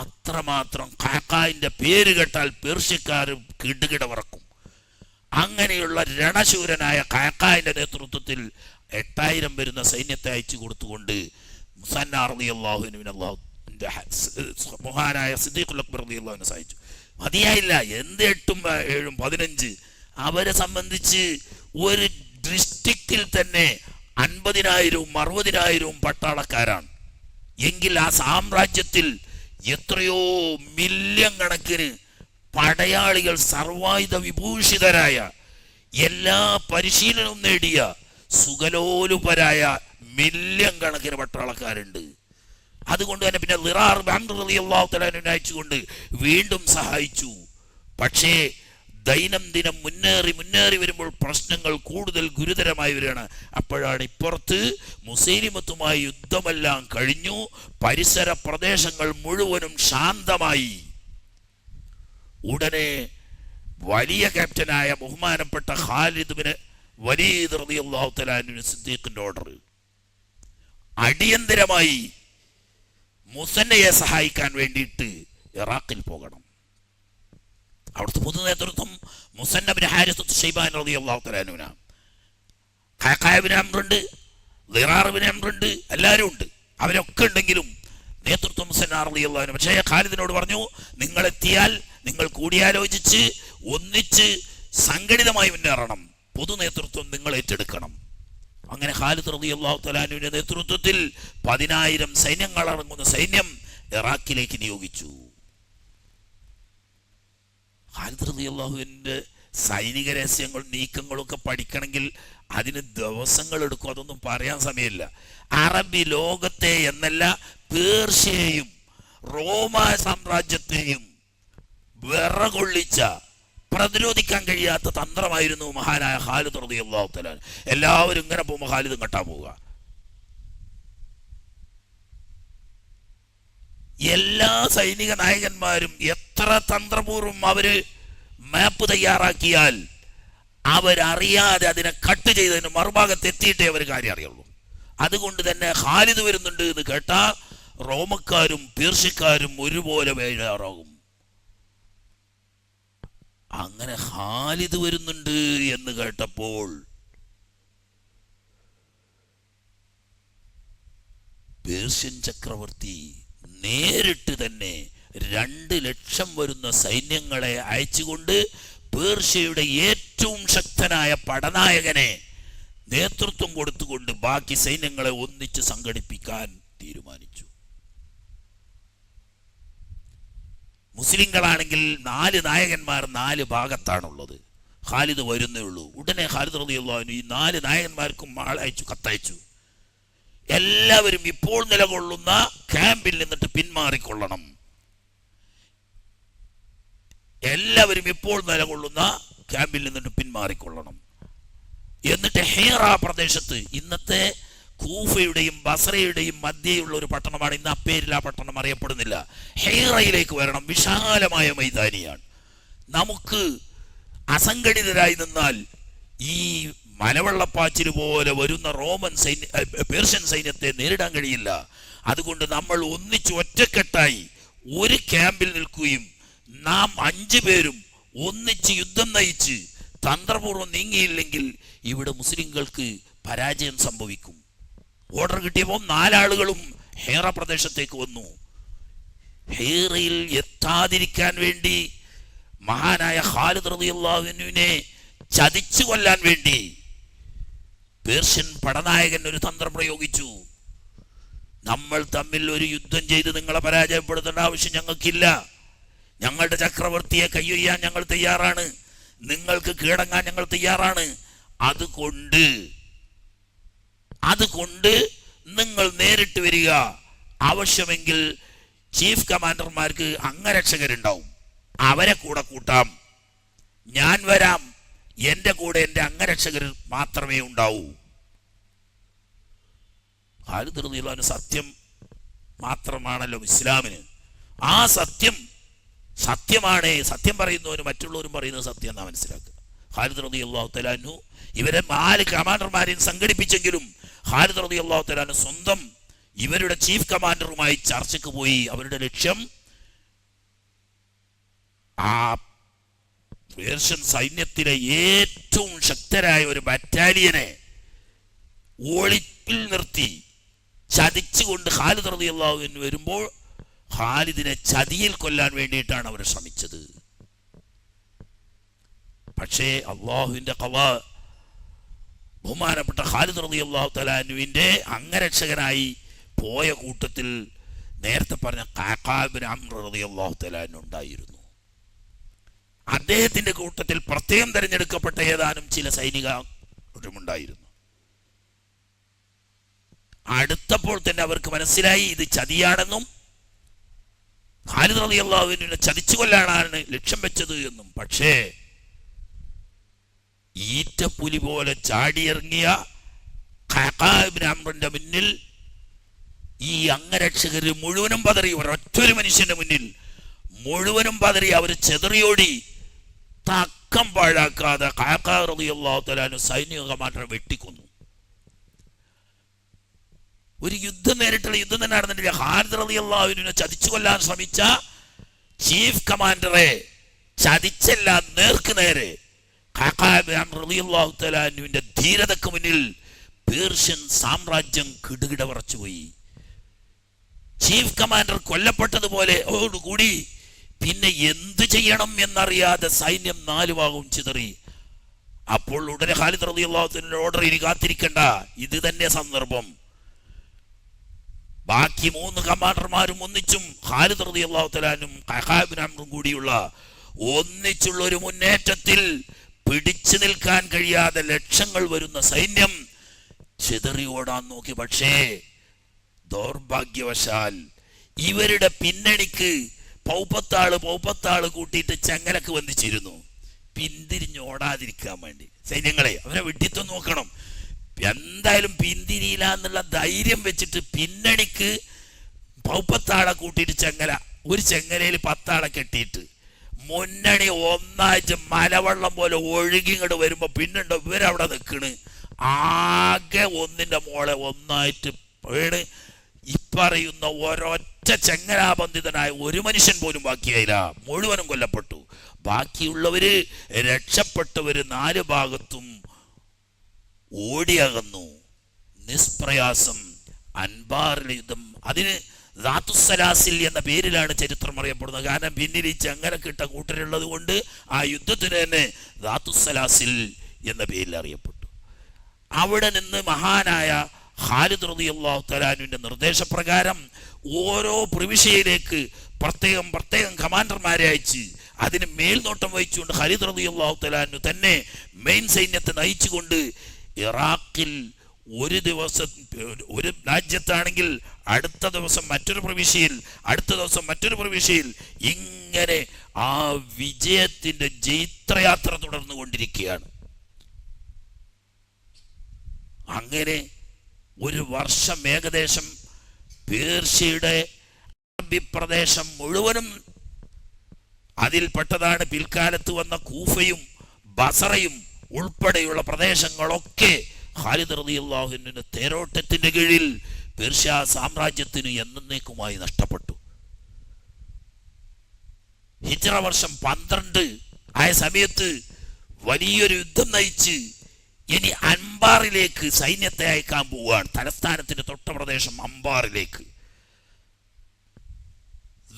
അത്രമാത്രം ഖഅഖാഇന്റെ പേര് കേട്ടാൽ പേർഷ്യക്കാർ കിടുകിട വറക്കും. അങ്ങനെയുള്ള രണശൂരനായ ഖഅഖാഇന്റെ നേതൃത്വത്തിൽ 8000 വരുന്ന സൈന്യത്തെ അയച്ചു കൊടുത്തുകൊണ്ട് മുസന്ന റളിയല്ലാഹു അൻഹുവിനെ മഹാനായ സിദ്ദീഖുൽ അക്ബർ റളിയല്ലാഹു അൻഹു സഹായിച്ചു. മതിയായില്ല, എന്ത് 8ഉം 7ഉം 15. അവരെ സംബന്ധിച്ച് ഒരു ഡിസ്ട്രിക്റ്റിൽ തന്നെ 50,000ഉം 60,000ഉം പട്ടാളക്കാരാണ് എങ്കിൽ ആ സാമ്രാജ്യത്തിൽ എത്രയോ മില്യൺ കണക്കിന് പടയാളികൾ, സർവായുധ വിഭൂഷിതരായ, എല്ലാ പരിശീലനവും നേടിയ സുഖലോലുപരായ മില്യൺ കണക്കിന് പട്ടാളക്കാരുണ്ട്. അതുകൊണ്ട് തന്നെ പിന്നെ ളിറാർ റളിയല്ലാഹു തആല അൻഹുവിനെ അയച്ചുകൊണ്ട് വീണ്ടും സഹായിച്ചു. പക്ഷേ ദൈനംദിനം മുന്നേറി വരുമ്പോൾ പ്രശ്നങ്ങൾ കൂടുതൽ ഗുരുതരമായി വരികയാണ്. അപ്പോഴാണ് ഇപ്പുറത്ത് മുസൈലിമത്തുമായി യുദ്ധമെല്ലാം കഴിഞ്ഞു, പരിസര പ്രദേശങ്ങൾ മുഴുവനും ശാന്തമായി. ഉടനെ വലിയ ക്യാപ്റ്റനായ ബഹുമാനപ്പെട്ട ഖാലിദ് ബിൻ വലീദ് റളിയല്ലാഹു തആല അൻഹു സിദ്ദീഖിന്റെ ഓർഡർ, അടിയന്തരമായി മുസന്നയെ സഹായിക്കാൻ വേണ്ടിയിട്ട് ഇറാഖിൽ പോകണം. അവിടുത്തെ പൊതു നേതൃത്വം മുസന്ന ബിൻ ഹാരിസത്തു ഷൈബാൻ റളിയല്ലാഹു തആല അൻഹുവിനാണ്. ഖഅഖാ ഇബ്നു അംർ ഉണ്ട്, ളിറാർ ഇബ്നു അംർ ഉണ്ട്, എല്ലാവരും ഉണ്ട്. അവരൊക്കെ ഉണ്ടെങ്കിലും നേതൃത്വം മുസന്ന റളിയല്ലാഹു അൻഹു. പക്ഷേ ഖാലിദിനോട് പറഞ്ഞു, നിങ്ങൾ എത്തിയാൽ നിങ്ങൾ കൂടിയാലോചിച്ച് ഒന്നിച്ച് സംഘടിതമായി മുന്നേറണം, പൊതു നേതൃത്വം നിങ്ങൾ ഏറ്റെടുക്കണം. അങ്ങനെ ഖാലിദ് റളിയല്ലാഹു തആല അൻഹുവിന്റെ നേതൃത്വത്തിൽ 10,000 സൈന്യങ്ങൾ അടങ്ങുന്ന സൈന്യം ഇറാഖിലേക്ക് നിയോഗിച്ചു. ഖാലിദ് റളിയല്ലാഹുവിന്റെ സൈനിക രഹസ്യങ്ങൾ, നീക്കങ്ങളൊക്കെ പഠിക്കണമെങ്കിൽ അതിന് ദിവസങ്ങൾ എടുക്കും. അതൊന്നും പറയാൻ സമയമില്ല. അറബി ലോകത്തെ എന്നല്ല, പേർഷ്യയെയും റോമ സാമ്രാജ്യത്തെയും വിറകൊള്ളിച്ച, പ്രതിരോധിക്കാൻ കഴിയാത്ത തന്ത്രമായിരുന്നു മഹാനായ ഖാലിദ് റളിയല്ലാഹു തആല. എല്ലാവരും ഇങ്ങനെ പോകുമ്പോൾ ഖാലിദ് ഇങ്ങോട്ടാ പോവുക. എല്ലാ സൈനിക നായകന്മാരും എത്ര തന്ത്രപൂർവ്വം അവര് മാപ്പ് തയ്യാറാക്കിയാൽ അവരറിയാതെ അതിനെ കട്ട് ചെയ്തതിന് മറുഭാഗത്ത് എത്തിയിട്ടേ അവർ കാര്യം അറിയുള്ളൂ. അതുകൊണ്ട് തന്നെ ഖാലിദ് വരുന്നുണ്ട് എന്ന് കേട്ടാൽ റോമക്കാരും പേർഷ്യക്കാരും ഒരുപോലെ വേഴാറാകും. അങ്ങനെ ഖാലിദ് വരുന്നുണ്ട് എന്ന് കേട്ടപ്പോൾ പേർഷ്യൻ ചക്രവർത്തി നേരിട്ട് തന്നെ 2 ലക്ഷം വരുന്ന സൈന്യങ്ങളെ അയച്ചുകൊണ്ട് പേർഷ്യയുടെ ഏറ്റവും ശക്തനായ പടനായകനെ നേതൃത്വം കൊടുത്തുകൊണ്ട് ബാക്കി സൈന്യങ്ങളെ ഒന്നിച്ച് സംഘടിപ്പിക്കാൻ തീരുമാനിച്ചു. മുസ്ലിങ്ങളാണെങ്കിൽ 4 നായകന്മാർ 4 ഭാഗത്താണുള്ളത്. ഖാലിദ് വരുന്നേ ഉള്ളൂ. ഉടനെ ഖാലിദ് റളിയല്ലാഹു അൻഹു ഈ 4 നായകന്മാർക്കും ആളയച്ചു, കത്തയച്ചു. എല്ലാവരും ഇപ്പോൾ നിലകൊള്ളുന്ന ക്യാമ്പിൽ നിന്നിട്ട് പിന്മാറിക്കൊള്ളണം. എല്ലാവരും ഇപ്പോൾ നിലകൊള്ളുന്ന ക്യാമ്പിൽ നിന്നിട്ട് പിന്മാറിക്കൊള്ളണം. എന്നിട്ട് ഹീറ പ്രദേശത്ത്, ഇന്നത്തെ കൂഫയുടെയും ബസറയുടെയും മധ്യയുള്ള ഒരു പട്ടണമാണ്, ഇന്ന് ആ പേരിൽ ആ പട്ടണം അറിയപ്പെടുന്നില്ല. ഹീറയിലേക്ക് വരണം. വിശാലമായ മൈതാനിയാണ്. നമുക്ക് അസംഘടിതരായി നിന്നാൽ ഈ മലവെള്ളപ്പാച്ചിൽ പോലെ വരുന്ന പേർഷ്യൻ സൈന്യത്തെ നേരിടാൻ കഴിയില്ല. അതുകൊണ്ട് നമ്മൾ ഒന്നിച്ച് ഒറ്റക്കെട്ടായി ഒരു ക്യാമ്പിൽ നിൽക്കുകയും നാം 5 പേരും ഒന്നിച്ച് യുദ്ധം നയിച്ച് തന്ത്രപൂർവ്വം നീങ്ങിയില്ലെങ്കിൽ ഇവിടെ മുസ്ലിങ്ങൾക്ക് പരാജയം സംഭവിക്കും. ഓർഡർ കിട്ടിയപ്പോൾ 4 ആളുകളും ഹീറ പ്രദേശത്തേക്ക് വന്നു. ഹീറയിൽ എത്താതിരിക്കാൻ വേണ്ടി മഹാനായ ഖാലിദ് റളിയല്ലാഹു അൻഹുവിനെ ചതിച്ചു കൊല്ലാൻ വേണ്ടി പേർഷ്യൻ പടനായകൻ ഒരു തന്ത്രം പ്രയോഗിച്ചു. നമ്മൾ തമ്മിൽ ഒരു യുദ്ധം ചെയ്ത് നിങ്ങളെ പരാജയപ്പെടുത്തേണ്ട ആവശ്യം ഞങ്ങൾക്കില്ല. ഞങ്ങളുടെ ചക്രവർത്തിയെ കയ്യൊയ്യാൻ ഞങ്ങൾ തയ്യാറാണ്. നിങ്ങൾക്ക് കീഴടങ്ങാൻ ഞങ്ങൾ തയ്യാറാണ്. അതുകൊണ്ട് നിങ്ങൾ നേരിട്ട് വരിക. ആവശ്യമെങ്കിൽ ചീഫ് കമാൻഡർമാർക്ക് അംഗരക്ഷകരുണ്ടാവും, അവരെ കൂടെ കൂട്ടാം. ഞാൻ വരാം, എൻ്റെ കൂടെ എൻ്റെ അംഗരക്ഷകർ മാത്രമേ ഉണ്ടാവൂ. ഖാലിദ് റളിയല്ലാഹു അൻഹു സത്യം മാത്രമാണല്ലോ ഇസ്ലാമിന്. ആ സത്യമാണ്. സത്യം പറയുന്നവന് മറ്റുള്ളവരും പറയുന്നത് സത്യം എന്നാ മനസ്സിലാക്കുക. ഖാലിദ് റളിയല്ലാഹു തആല അൻഹു ഇവരെ 4 കമാൻഡർമാരെയും സംഘടിപ്പിച്ചെങ്കിലും ഖാലിദ് റളിയല്ലാഹു തആല അൻഹു സ്വന്തം ഇവരുടെ ചീഫ് കമാൻഡറുമായി ചർച്ചയ്ക്ക് പോയി. അവരുടെ ലക്ഷ്യം ആ പേർഷ്യൻ സൈന്യത്തിലെ ഏറ്റവും ശക്തരായ ഒരു ബറ്റാലിയനെ ഒളിപ്പിൽ നിർത്തി ചതിച്ചുകൊണ്ട് ഖാലിദ് റളിയല്ലാഹു അൻഹു വരുമ്പോൾ ഖാലിദിനെ ചതിയിൽ കൊല്ലാൻ വേണ്ടിയിട്ടാണ് അവർ ശ്രമിച്ചത്. പക്ഷേ അള്ളാഹുവിന്റെ ഖളാ, ബഹുമാനപ്പെട്ട ഖാലിദ് റളിയല്ലാഹു തആല അൻഹുവിന്റെ അംഗരക്ഷകനായി പോയ കൂട്ടത്തിൽ നേരത്തെ പറഞ്ഞ ഖഅഖാബ് ഇബ്നു അംർ റളിയല്ലാഹു തആല അൻഹു ഉണ്ടായിരുന്നു. അദ്ദേഹത്തിന്റെ കൂട്ടത്തിൽ പ്രത്യേകം തെരഞ്ഞെടുക്കപ്പെട്ട ഏതാനും ചില സൈനികരുമുണ്ടായിരുന്നു. അടുത്തപ്പോൾ തന്നെ അവർക്ക് മനസ്സിലായി ഇത് ചതിയാണെന്നും ഖാലിദ് റളിയല്ലാഹു അൻഹുവിനെ ചതിച്ചു കൊല്ലാനാണ് ലക്ഷ്യം വെച്ചത് എന്നും. പക്ഷേ ഈറ്റപ്പുലി പോലെ ചാടിയിറങ്ങിയ ഖഅഖാബ് ഇബ്നു അംറിന്റെ മുന്നിൽ ഈ അംഗരക്ഷകര് മുഴുവനും പതറി. ഒരൊറ്റൊരു മനുഷ്യന്റെ മുന്നിൽ മുഴുവനും പതറി. അവർ ചെതറിയോടി. തക്കം പാഴാക്കാതെ ഖഅഖാബ് റളിയല്ലാഹു തആല അൻഹു സൈനിക കമാൻഡറെ വെട്ടിക്കൊന്നു. ഒരു നേരിട്ടുള്ള യുദ്ധം തന്നെ നടന്നിട്ടില്ല. ഖാലിദ് റളിയല്ലാഹു അൻഹുവിനെ ചതിച്ചു കൊല്ലാൻ ശ്രമിച്ച ചീഫ് കമാൻഡറെ ചതിച്ചല്ല, നേർക്ക് നേരെ ഖഅഖാബ് റളിയല്ലാഹു തആല അൻഹുവിന്റെ ധീരതയ്ക്ക് മുന്നിൽ പേർഷ്യൻ സാമ്രാജ്യം കിടുകിട വിറച്ചുപോയി. ചീഫ് കമാൻഡർ കൊല്ലപ്പെട്ടതുപോലെ ഓടുകൂടി പിന്നെ എന്ത് ചെയ്യണം എന്നറിയാതെ സൈന്യം 4 ഭാഗവും ചിതറി. അപ്പോൾ ഉടനെ ഖാലിദ് റളിയല്ലാഹു തആലയുടെ ഓർഡർ, ഇനി കാത്തിരിക്കണ്ട, ഇത് തന്നെ സന്ദർഭം. ബാക്കി 3 കമാൻഡർമാരും ഒന്നിച്ചും ഖാലിദ് റളിയല്ലാഹു തആല അൻഹും ഖഅഖാബ് ഇബ്നു അംറും കൂടിയുള്ള ഒന്നിച്ചുള്ള ഒരു മുന്നേറ്റത്തിൽ പിടിച്ചു നിൽക്കാൻ കഴിയാതെ ലക്ഷങ്ങൾ വരുന്ന സൈന്യം ചിതറി ഓടാൻ നോക്കി. പക്ഷേ ദൗർഭാഗ്യവശാൽ ഇവരുടെ പിന്നണിക്ക് പൗപ്പത്താള് കൂട്ടിയിട്ട് ചങ്ങലക്ക് വന്നിച്ചിരുന്നു, പിന്തിരിഞ്ഞോടാതിരിക്കാൻ വേണ്ടി. സൈന്യങ്ങളെ അവരെ വെട്ടിത്തു നോക്കണം. എന്തായാലും പിന്തിരിയില്ല എന്നുള്ള ധൈര്യം വെച്ചിട്ട് പിന്നണിക്ക് പൗപ്പത്താളെ കൂട്ടിയിട്ട് ഒരു ചെങ്ങലയിൽ 10 ആളെ കെട്ടിയിട്ട് മുന്നണി ഒന്നായിട്ട് മലവെള്ളം പോലെ ഒഴുകി ഇങ്ങോട്ട് വരുമ്പോ പിന്നുണ്ടോ ഇവരവിടെ നിൽക്കണ്. ആകെ ഒന്നിന്റെ മോളെ ഒന്നായിട്ട് വീണ് ഇപ്പറയുന്ന ഒരൊറ്റ ചെങ്ങലാബന്ധിതനായ ഒരു മനുഷ്യൻ പോലും ബാക്കിയായില്ല. മുഴുവനും കൊല്ലപ്പെട്ടു. ബാക്കിയുള്ളവര് രക്ഷപ്പെട്ടവര് 4 ഭാഗത്തും ഓടിയകന്നു. നിഷ്പ്രയാസം അൻബാറിലെ യുദ്ധം, അതിന് ദാത്തുസ്സലാസിൽ എന്ന പേരിലാണ് ചരിത്രം അറിയപ്പെടുന്നത്. കാരണം പിന്നിൽ ഈ ചങ്ങലക്കിട്ട കൂട്ടരുള്ളത് കൊണ്ട് ആ യുദ്ധത്തിന് തന്നെ ദാത്തുസ്സലാസിൽ എന്ന പേരിൽ അറിയപ്പെട്ടു. അവിടെ നിന്ന് മഹാനായ ഖാലിദ് റളിയല്ലാഹു തആല അൻഹുവിന്റെ നിർദ്ദേശപ്രകാരം ഓരോ പ്രവിശ്യയിലേക്ക് പ്രത്യേകം കമാൻഡർമാരെ അയച്ച് അതിന് മേൽനോട്ടം വഹിച്ചുകൊണ്ട് ഖാലിദ് റളിയല്ലാഹു തആല അൻഹു തന്നെ മെയിൻ സൈന്യത്തെ നയിച്ചുകൊണ്ട് ഇറാഖിൽ ഒരു ദിവസം ഒരു രാജ്യത്താണെങ്കിൽ അടുത്ത ദിവസം മറ്റൊരു പ്രവിശ്യയിൽ, അടുത്ത ദിവസം മറ്റൊരു പ്രവിശ്യയിൽ, ഇങ്ങനെ ആ വിജയത്തിന്റെ ജൈത്രയാത്ര തുടർന്നു കൊണ്ടിരിക്കുകയാണ്. അങ്ങനെ ഒരു വർഷം ഏകദേശം പേർഷ്യയുടെ അറബി പ്രദേശം മുഴുവനും, അതിൽപ്പെട്ടതാണ് പിൽക്കാലത്ത് വന്ന കൂഫയും ബസറയും ഉൾപ്പെടെയുള്ള പ്രദേശങ്ങളൊക്കെ ഖാലിദ് റളിയല്ലാഹു അൻഹുവിന്റെ തേരോട്ടത്തിന്റെ കീഴിൽ പേർഷ്യ സാമ്രാജ്യത്തിന് എന്നേക്കുമായി നഷ്ടപ്പെട്ടു. ഹിജ്റ വർഷം 12 ആയ സമയത്ത് വലിയൊരു യുദ്ധം നയിച്ച് ഇനി അൻബാറിലേക്ക് സൈന്യത്തെ അയക്കാൻ പോവുകയാണ്. തലസ്ഥാനത്തിന്റെ തൊട്ട പ്രദേശം അംബാറിലേക്ക്.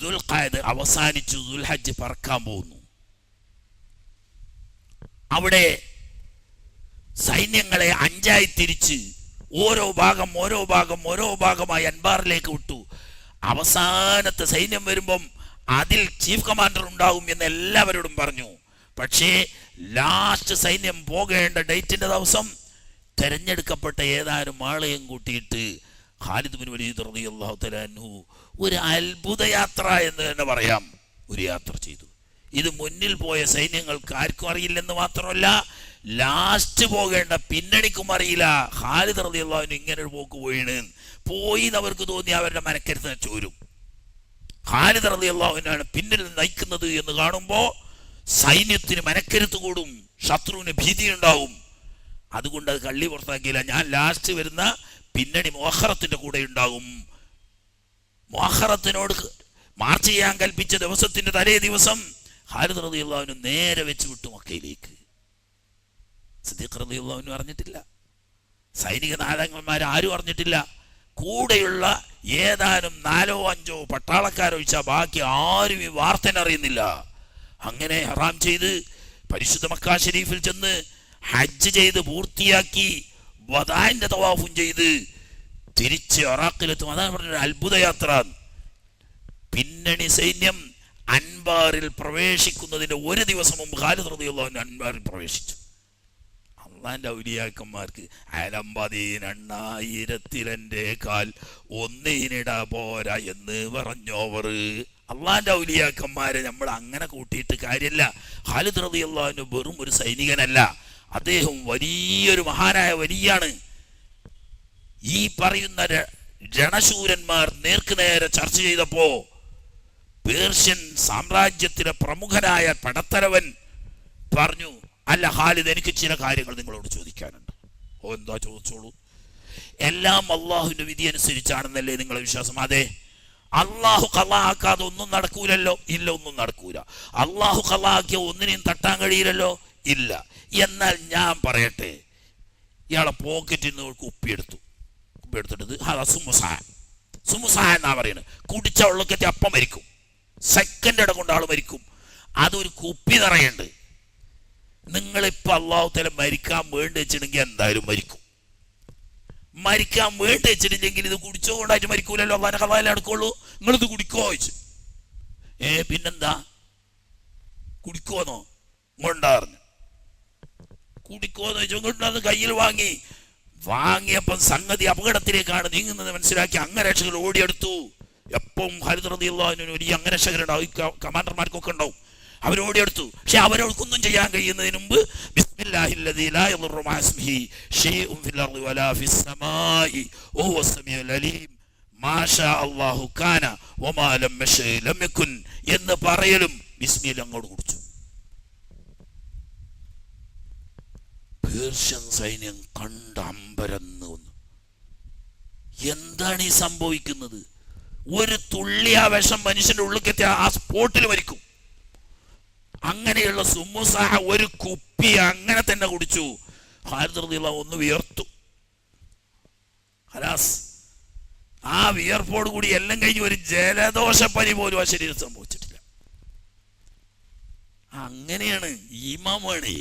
ദുൽഖഅദ് അവസാനിച്ചു, ദുൽഹജ്ജ് പറക്കാൻ പോകുന്നു. അവിടെ സൈന്യങ്ങളെ 5ആയി തിരിച്ച് ഓരോ ഭാഗമായി അൻബാറിലേക്ക് വിട്ടു. അവസാനത്തെ സൈന്യം വരുമ്പം അതിൽ ചീഫ് കമാൻഡർ ഉണ്ടാവും എന്ന് എല്ലാവരോടും പറഞ്ഞു. പക്ഷേ ലാസ്റ്റ് സൈന്യം പോകേണ്ട ഡേറ്റിന്റെ ദിവസം തെരഞ്ഞെടുക്കപ്പെട്ട ഏതാനും ആളെയും കൂട്ടിയിട്ട് ഖാലിദ് ബിൻ വലീദ് റളിയല്ലാഹു തആല അൻഹു ഒരു അത്ഭുത യാത്ര എന്ന് തന്നെ പറയാം, ഒരു യാത്ര ചെയ്തു. ഇത് മുന്നിൽ പോയ സൈന്യങ്ങൾക്ക് ആർക്കും അറിയില്ലെന്ന് മാത്രമല്ല, ലാസ്റ്റ് പോകേണ്ട പിന്നണിക്കും അറിയില്ല ഖാലിദ് റളിയല്ലാഹു അൻഹു ഇങ്ങനെ ഒരു പോക്ക് പോയി അവർക്ക് തോന്നി. അവരുടെ മനക്കരുത്ത് ചോരും. ഖാലിദ് റളിയല്ലാഹു അൻഹു പിന്നിൽ നയിക്കുന്നത് എന്ന് കാണുമ്പോൾ സൈന്യത്തിന് മനക്കരുത്ത് കൂടും, ശത്രുവിന് ഭീതി ഉണ്ടാവും. അതുകൊണ്ട് അത് കള്ളി പുറത്താക്കിയില്ല. ഞാൻ ലാസ്റ്റ് വരുന്ന പിന്നണി മുഅഖറത്തിന്റെ കൂടെ ഉണ്ടാകും. മുഅഖറത്തിനോട് മാർച്ച് ചെയ്യാൻ കൽപ്പിച്ച ദിവസത്തിന്റെ തലേ ദിവസം ഖാലിദ് റളിയല്ലാഹു അൻഹു നേരെ വെച്ച് വിട്ടു മക്കയിലേക്ക്. സിദ്ദീഖ് റളിയല്ലാഹു അൻഹു അറിഞ്ഞിട്ടില്ല, സൈനിക നായകന്മാർ ആരും അറിഞ്ഞിട്ടില്ല. കൂടെയുള്ള ഏതാനും 4-5 പട്ടാളക്കാരൊഴിച്ചാൽ ബാക്കി ആരും ഈ വാർത്ത അറിയുന്നില്ല. അങ്ങനെ ഹറാം ചെയ്ത് പരിശുദ്ധ മക്ക ഷരീഫിൽ ചെന്ന് ഹജ്ജ് ചെയ്ത് പൂർത്തിയാക്കി വദാഇന്റെ തവാഫും ചെയ്ത് തിരിച്ച് ഇറാഖിലെത്തും. അതാണ് പറഞ്ഞൊരു അത്ഭുത യാത്ര. പിന്നണി സൈന്യം അൻബാറിൽ പ്രവേശിക്കുന്നതിന്റെ ഒരു ദിവസം മുമ്പ് ഖാലിദ് റളിയല്ലാഹു അൻഹു അൻബാറിൽ പ്രവേശിച്ചു. അള്ളാന്റെ ഔലിയാക്കന്മാർക്ക് അലമ്പതിനെണ്ണായിരത്തിലെൻ്റെക്കാൽ ഒന്നിനിട പോരാ എന്ന് പറഞ്ഞോവർ. അള്ളാന്റെ ഔലിയാക്കന്മാരെ നമ്മൾ അങ്ങനെ കൂട്ടിയിട്ട് കാര്യമില്ല. ഖാലിദ് റളിയല്ലാഹു അൻഹു വെറും ഒരു സൈനികനല്ല, അദ്ദേഹം വലിയൊരു മഹാനായ വലിയാണ്. ഈ പറയുന്ന രണശൂരന്മാർ നേർക്കുനേരെ ചർച്ച ചെയ്തപ്പോ പേർഷ്യൻ സാമ്രാജ്യത്തിലെ പ്രമുഖനായ പടത്തലവൻ പറഞ്ഞു, അല്ല ഖാലിദ്, എനിക്ക് ചില കാര്യങ്ങൾ നിങ്ങളോട് ചോദിക്കാനുണ്ട്. ഓ, എന്താ ചോദിച്ചോളൂ. എല്ലാം അള്ളാഹുവിന്റെ വിധി അനുസരിച്ചാണെന്നല്ലേ നിങ്ങളെ വിശ്വാസം? അതെ. അള്ളാഹു ഖളാക്കാതെ ഒന്നും നടക്കൂലല്ലോ? ഇല്ല, ഒന്നും നടക്കൂല. അള്ളാഹു ഖളാക്കിയ ഒന്നിനെയും തട്ടാൻ കഴിയില്ലല്ലോ? ഇല്ല. എന്നാൽ ഞാൻ പറയട്ടെ, ഇയാളെ പോക്കറ്റിൽ നിന്ന് കുപ്പിയെടുത്തിട്ട് സുമുസാ എന്നാ പറയുന്നത്. കുടിച്ച വെള്ളക്കത്തി അപ്പം മരിക്കും, സെക്കൻഡ് ഇടം കൊണ്ട് ആൾ മരിക്കും. അതൊരു കുപ്പി നിറയുണ്ട്. നിങ്ങളിപ്പോൾ അള്ളാഹു തആല മരിക്കാൻ വേണ്ടി വെച്ചിട്ടുണ്ടെങ്കിൽ എന്തായാലും മരിക്കും. മരിക്കാൻ വേണ്ടി വെച്ചിട്ടില്ലെങ്കിൽ ഇത് കുടിച്ചോണ്ടായിട്ട് മരിക്കൂലല്ലോ, അള്ളാഹിന്റെ ഖളായിലേ നടക്കുള്ളൂ. നിങ്ങളിത് കുടിക്കോ ചോദിച്ചു. പിന്നെന്താ കുടിക്കോന്നോ? കൊണ്ടാറിഞ്ഞു. കുടിക്കോന്ന് ചോദിച്ചു. ഇങ്ങോട്ട് കയ്യിൽ വാങ്ങിയപ്പം സംഗതി അപകടത്തിലേക്കാണ് നീങ്ങുന്നത് മനസ്സിലാക്കി അംഗരക്ഷകർ ഓടിയെടുത്തു. എപ്പം ഖാലിദ് റളിയല്ലാഹു അൻഹു വലിയ അംഗരക്ഷകരുണ്ടാവും, കമാൻഡർമാർക്കൊക്കെ ഉണ്ടാവും. അവരോടിയെടുത്തു. പക്ഷെ അവരവർക്കൊന്നും ചെയ്യാൻ കഴിയുന്നതിന് മുമ്പ് ബിസ്മില്ലാഹില്ലദീ ലാ യദുറു മഅ ഇസ്മിഹി ശൈഉൻ ഫിൽ അർളി വലാ ഫിസ് സമാഇ വഹുവ സമീഉൽ അലീം മാഷാ അല്ലാഹു കാന വമാ ലം യശഅ ലം യകുൻ എന്ന് പറയലും ബിസ്മില്ലാഹ് അങ്ങോട്ട് കുടിച്ചു. പേർഷ്യൻ സൈന്യം കണ്ട അമ്പരന്ന് വന്നു. എന്താണ് ഈ സംഭവിക്കുന്നത്? ഒരു തുള്ളി ആ വിഷം മനുഷ്യന്റെ ഉള്ളിലെത്തി ആ സ്പോട്ടിൽ മരിക്കും. അങ്ങനെയുള്ള സുമുസാഹ ഒരു കുപ്പി അങ്ങനെ തന്നെ കുടിച്ചു. ഖാലിദ് റളിയല്ലാഹു ഒന്ന് വിയർത്തു. ഖലാസ്, ആ വിയർപ്പോട് കൂടി എല്ലാം കഴിഞ്ഞ് ഒരു ജലദോഷപ്പനി പോലും ആ ശരീരത്തിൽ സംഭവിച്ചിട്ടില്ല. അങ്ങനെയാണ് ഈമാമാണ്.